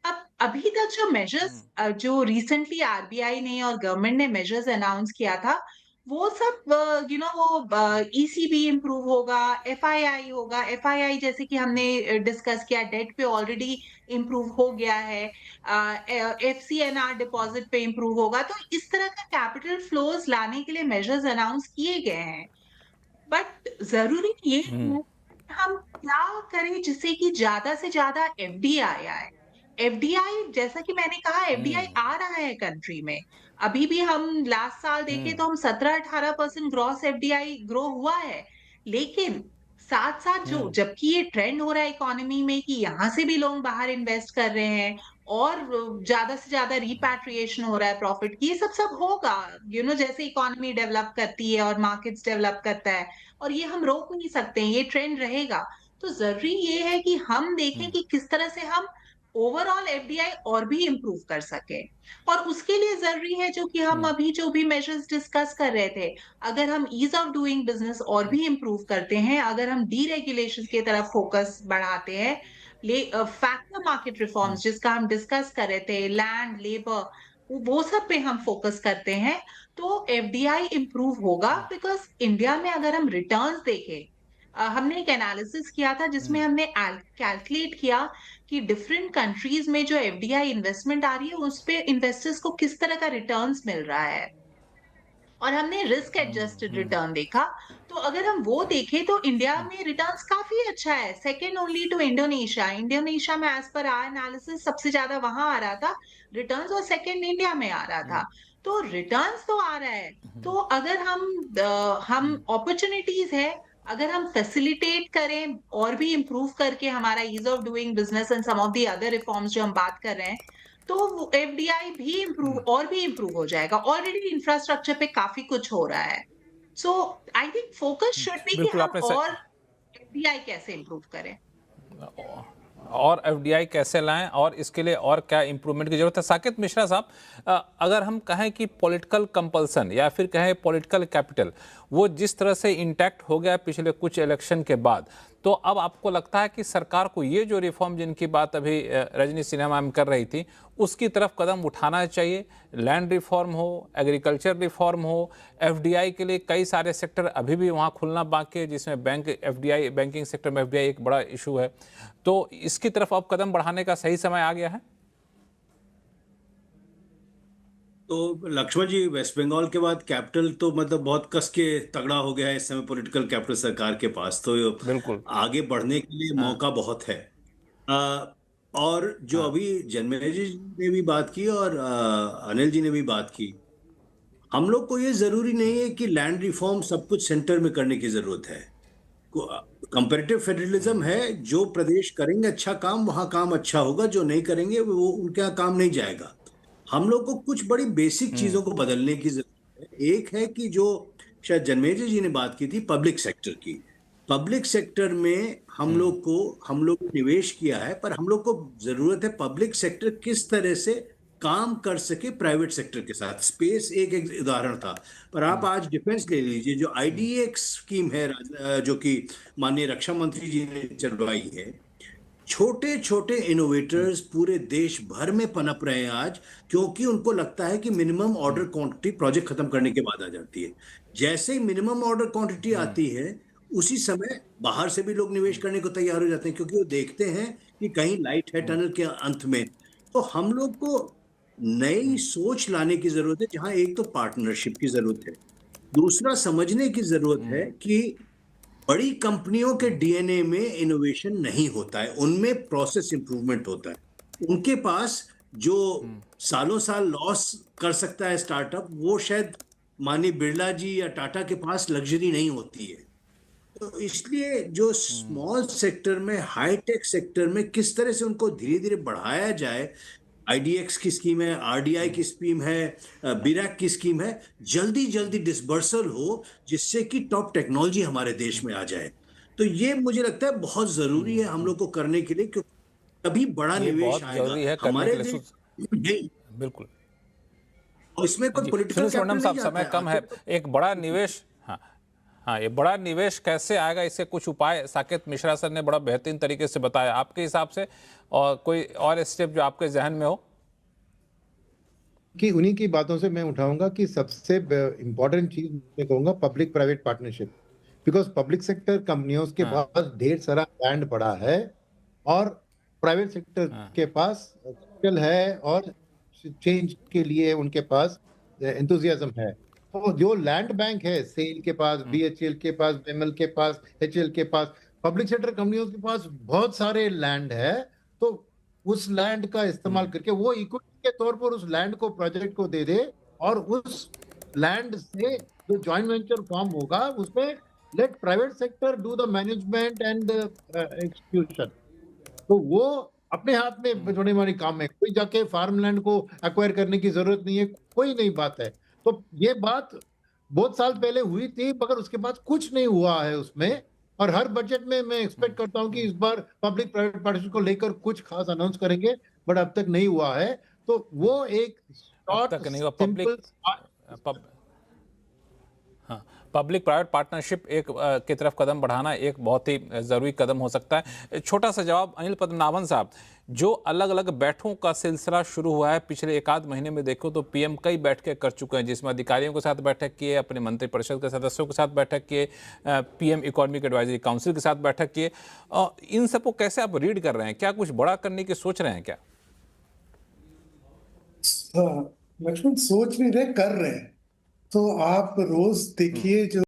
अब अभी तक जो मेजर्स जो रिसेंटली आरबीआई ने और गवर्नमेंट ने मेजर्स अनाउंस किया था, वो सब वो ईसीबी इम्प्रूव होगा, एफआईआई होगा। एफआईआई जैसे कि हमने डिस्कस किया, डेट पे ऑलरेडी इम्प्रूव हो गया है, एफसीएनआर डिपॉजिट पे इम्प्रूव होगा। तो इस तरह का कैपिटल फ्लोज लाने के लिए मेजर्स अनाउंस किए गए हैं। बट जरूरी ये है हम क्या करें जिससे कि ज्यादा से ज्यादा एफडीआई आए। एफडीआई जैसा कि मैंने कहा, एफडीआई आ रहा है कंट्री में। अभी भी हम लास्ट साल देखें तो हम 17-18% ग्रॉस एफडीआई ग्रो हुआ है। लेकिन साथ साथ जो जबकि ये ट्रेंड हो रहा है इकोनॉमी में कि यहाँ से भी लोग बाहर इन्वेस्ट कर रहे हैं और ज्यादा से ज्यादा रिपैट्रिएशन हो रहा है प्रॉफिट की, ये सब होगा। जैसे इकोनॉमी डेवलप करती है और मार्केट्स डेवलप करता है, और ये हम रोक नहीं सकते हैं, ये ट्रेंड रहेगा। तो जरूरी ये है कि हम देखें कि किस तरह से हम ओवरऑल एफडीआई और भी इम्प्रूव कर सके। और उसके लिए जरूरी है जो कि हम अभी जो भी मेजर्स डिस्कस कर रहे थे, अगर हम ईज ऑफ डूइंग बिजनेस और भी इम्प्रूव करते हैं, अगर हम डीरेगुलेशन की तरफ फोकस बढ़ाते हैं, फैक्टर मार्केट रिफॉर्म्स जिसका हम डिस्कस कर रहे थे, लैंड, लेबर, वो सब पे हम फोकस करते हैं, तो एफडीआई इम्प्रूव होगा। बिकॉज इंडिया में अगर हम रिटर्न्स देखें, हमने एक एनालिसिस किया था जिसमें हमने कैलकुलेट किया कि डिफरेंट कंट्रीज में जो एफडीआई इन्वेस्टमेंट आ रही है उस पे इन्वेस्टर्स को किस तरह का रिटर्न्स मिल रहा है, और हमने रिस्क एडजस्टेड रिटर्न देखा। तो अगर हम वो देखें तो इंडिया में रिटर्न्स काफी अच्छा है, second only to Indonesia. Indonesia में एज पर आवर एनालिसिस सबसे ज्यादा वहां आ रहा था रिटर्न्स, और सेकंड इंडिया में आ रहा था। तो रिटर्न्स तो आ रहा है। तो अगर हम अपॉर्चुनिटीज है, अगर हम फैसिलिटेट करें और भी इम्प्रूव करके हमारा ease of doing business and some of the other reforms जो हम बात कर रहे हैं, तो एफडीआई भी इम्प्रूव और भी इम्प्रूव हो जाएगा। ऑलरेडी इंफ्रास्ट्रक्चर पे काफी कुछ हो रहा है। So I think focus should be कि बिल्कुल, हम आपने और एफडीआई कैसे इम्प्रूव करें। और एफडीआई कैसे लाएं और इसके लिए और क्या इंप्रूवमेंट की जरूरत है। साकेत मिश्रा साहब, अगर हम कहें कि पॉलिटिकल कंपल्सन या फिर कहें पॉलिटिकल कैपिटल वो जिस तरह से इंटैक्ट हो गया पिछले कुछ इलेक्शन के बाद, तो अब आपको लगता है कि सरकार को ये जो रिफॉर्म जिनकी बात अभी रजनी सिन्हा मैम कर रही थी उसकी तरफ कदम उठाना चाहिए? लैंड रिफॉर्म हो, एग्रीकल्चर रिफॉर्म हो, एफडीआई के लिए कई सारे सेक्टर अभी भी वहाँ खुलना बाकी है जिसमें बैंकिंग सेक्टर में एफडीआई एक बड़ा इशू है। तो इसकी तरफ अब कदम बढ़ाने का सही समय आ गया है? तो लक्ष्मण जी, वेस्ट बंगाल के बाद कैपिटल तो मतलब बहुत कस के तगड़ा हो गया है इस समय पॉलिटिकल कैपिटल सरकार के पास, तो बिल्कुल आगे बढ़ने के लिए मौका बहुत है। और जो अभी जन्मेजय जी ने भी बात की और अनिल जी ने भी बात की, हम लोग को ये जरूरी नहीं है कि लैंड रिफॉर्म सब कुछ सेंटर में करने की जरूरत है। कंपैरेटिव फेडरलिज्म है, जो प्रदेश करेंगे अच्छा काम वहां काम अच्छा होगा, जो नहीं करेंगे वो उनके यहाँ काम नहीं जाएगा। हम लोग को कुछ बड़ी बेसिक चीजों को बदलने की जरूरत है। एक है कि जो शायद जन्मेजय जी ने बात की थी पब्लिक सेक्टर की, पब्लिक सेक्टर में हम लोग निवेश किया है, पर हम लोग को जरूरत है पब्लिक सेक्टर किस तरह से काम कर सके प्राइवेट सेक्टर के साथ। स्पेस एक उदाहरण था, पर आप आज डिफेंस ले लीजिए, जो IDX स्कीम है जो कि माननीय रक्षा मंत्री जी ने चलवाई है, छोटे छोटे इनोवेटर्स पूरे देश भर में पनप रहे हैं आज, क्योंकि उनको लगता है कि मिनिमम ऑर्डर क्वांटिटी प्रोजेक्ट खत्म करने के बाद आ जाती है। जैसे ही मिनिमम ऑर्डर क्वांटिटी आती है उसी समय बाहर से भी लोग निवेश करने को तैयार हो जाते हैं, क्योंकि वो देखते हैं कि कहीं लाइट है टनल के अंत में। तो हम लोग को नई सोच लाने की जरूरत है, जहां एक तो पार्टनरशिप की जरूरत है, दूसरा समझने की जरूरत है कि बड़ी कंपनियों के डीएनए में इनोवेशन नहीं होता है, उनमें प्रोसेस इंप्रूवमेंट होता है। उनके पास जो सालों साल लॉस कर सकता है स्टार्टअप, वो शायद माननीय बिरला जी या टाटा के पास लग्जरी नहीं होती है। तो इसलिए जो स्मॉल सेक्टर में, हाईटेक सेक्टर में किस तरह से उनको धीरे धीरे बढ़ाया जाए, आईडीएक्स की स्कीम है, आरडीआई की स्कीम है, बीरैक की स्कीम है, जल्दी जल्दी डिसबर्सल हो, जिससे कि टॉप टेक्नोलॉजी हमारे देश में आ जाए। तो ये मुझे लगता है बहुत जरूरी है हम लोग को करने के लिए, क्योंकि तभी बड़ा ये निवेश बहुत आएगा जरूरी है करने हमारे के लिए। देश नहीं। बिल्कुल और इसमें कोई जी। पॉलिटिकल सुनील सुवर्णम कैपिटल साहब, नहीं जाता समय है। कम है। एक बड़ा निवेश, हाँ हाँ, ये बड़ा निवेश कैसे आएगा, इससे कुछ उपाय साकेत मिश्रा सर ने बड़ा बेहतरीन तरीके से बताया आपके हिसाब से, और कोई और स्टेप जो आपके जहन में हो? कि उन्हीं की बातों से मैं उठाऊंगा कि सबसे इंपॉर्टेंट चीज मैं कहूंगा public private partnership, because public sector कंपनियों के हाँ पास ढेर सारा लैंड पड़ा है और प्राइवेट सेक्टर हाँ के पास कैपिटल है और चेंज के लिए उनके पास एंथुजियाज्म है। तो जो लैंड बैंक है, सेल के पास, बीएचईएल के पास, बेमल के पास, एचएल के पास, पब्लिक सेक्टर कंपनियों के पास बहुत सारे लैंड है। तो उस लैंड का इस्तेमाल करके वो इक्विटी के तौर पर उस लैंड को, प्रोजेक्ट को दे दे, और उस लैंड से जो जॉइंट वेंचर फॉर्म होगा उसमें let private sector do the management and execution. तो वो अपने हाथ में छोटे मोटे काम है, कोई जाके फार्म लैंड को एक्वायर करने की जरूरत नहीं है, कोई नहीं बात है। तो ये बात बहुत साल पहले हुई थी, मगर उसके बाद कुछ नहीं हुआ है उसमें। और हर बजट में मैं एक्सपेक्ट करता हूं कि इस बार पब्लिक प्राइवेट पार्टनरशिप को लेकर कुछ खास अनाउंस करेंगे, बट अब तक नहीं हुआ है। तो वो एक अब शॉर्ट तक नहीं हुआ। सिंपल हाँ, पब्लिक प्राइवेट पार्टनरशिप एक की तरफ कदम बढ़ाना एक बहुत ही ज़रूरी कदम हो सकता है। छोटा सा जवाब अनिल पद्मनाभन साहब, जो अलग अलग बैठकों का सिलसिला शुरू हुआ है पिछले एक आध महीने में, देखो तो पीएम कई बैठकें कर चुके हैं, जिसमें अधिकारियों के साथ बैठक किए, अपने मंत्रिपरिषद के सदस्यों के साथ बैठक किए, पीएम इकोनॉमिक एडवाइजरी काउंसिल के साथ बैठक किए। इन सबको कैसे आप रीड कर रहे हैं? क्या कुछ बड़ा करने की सोच रहे हैं क्या? लक्ष्मण, सोच नहीं रहे, कर रहे हैं। तो आप रोज देखिए जो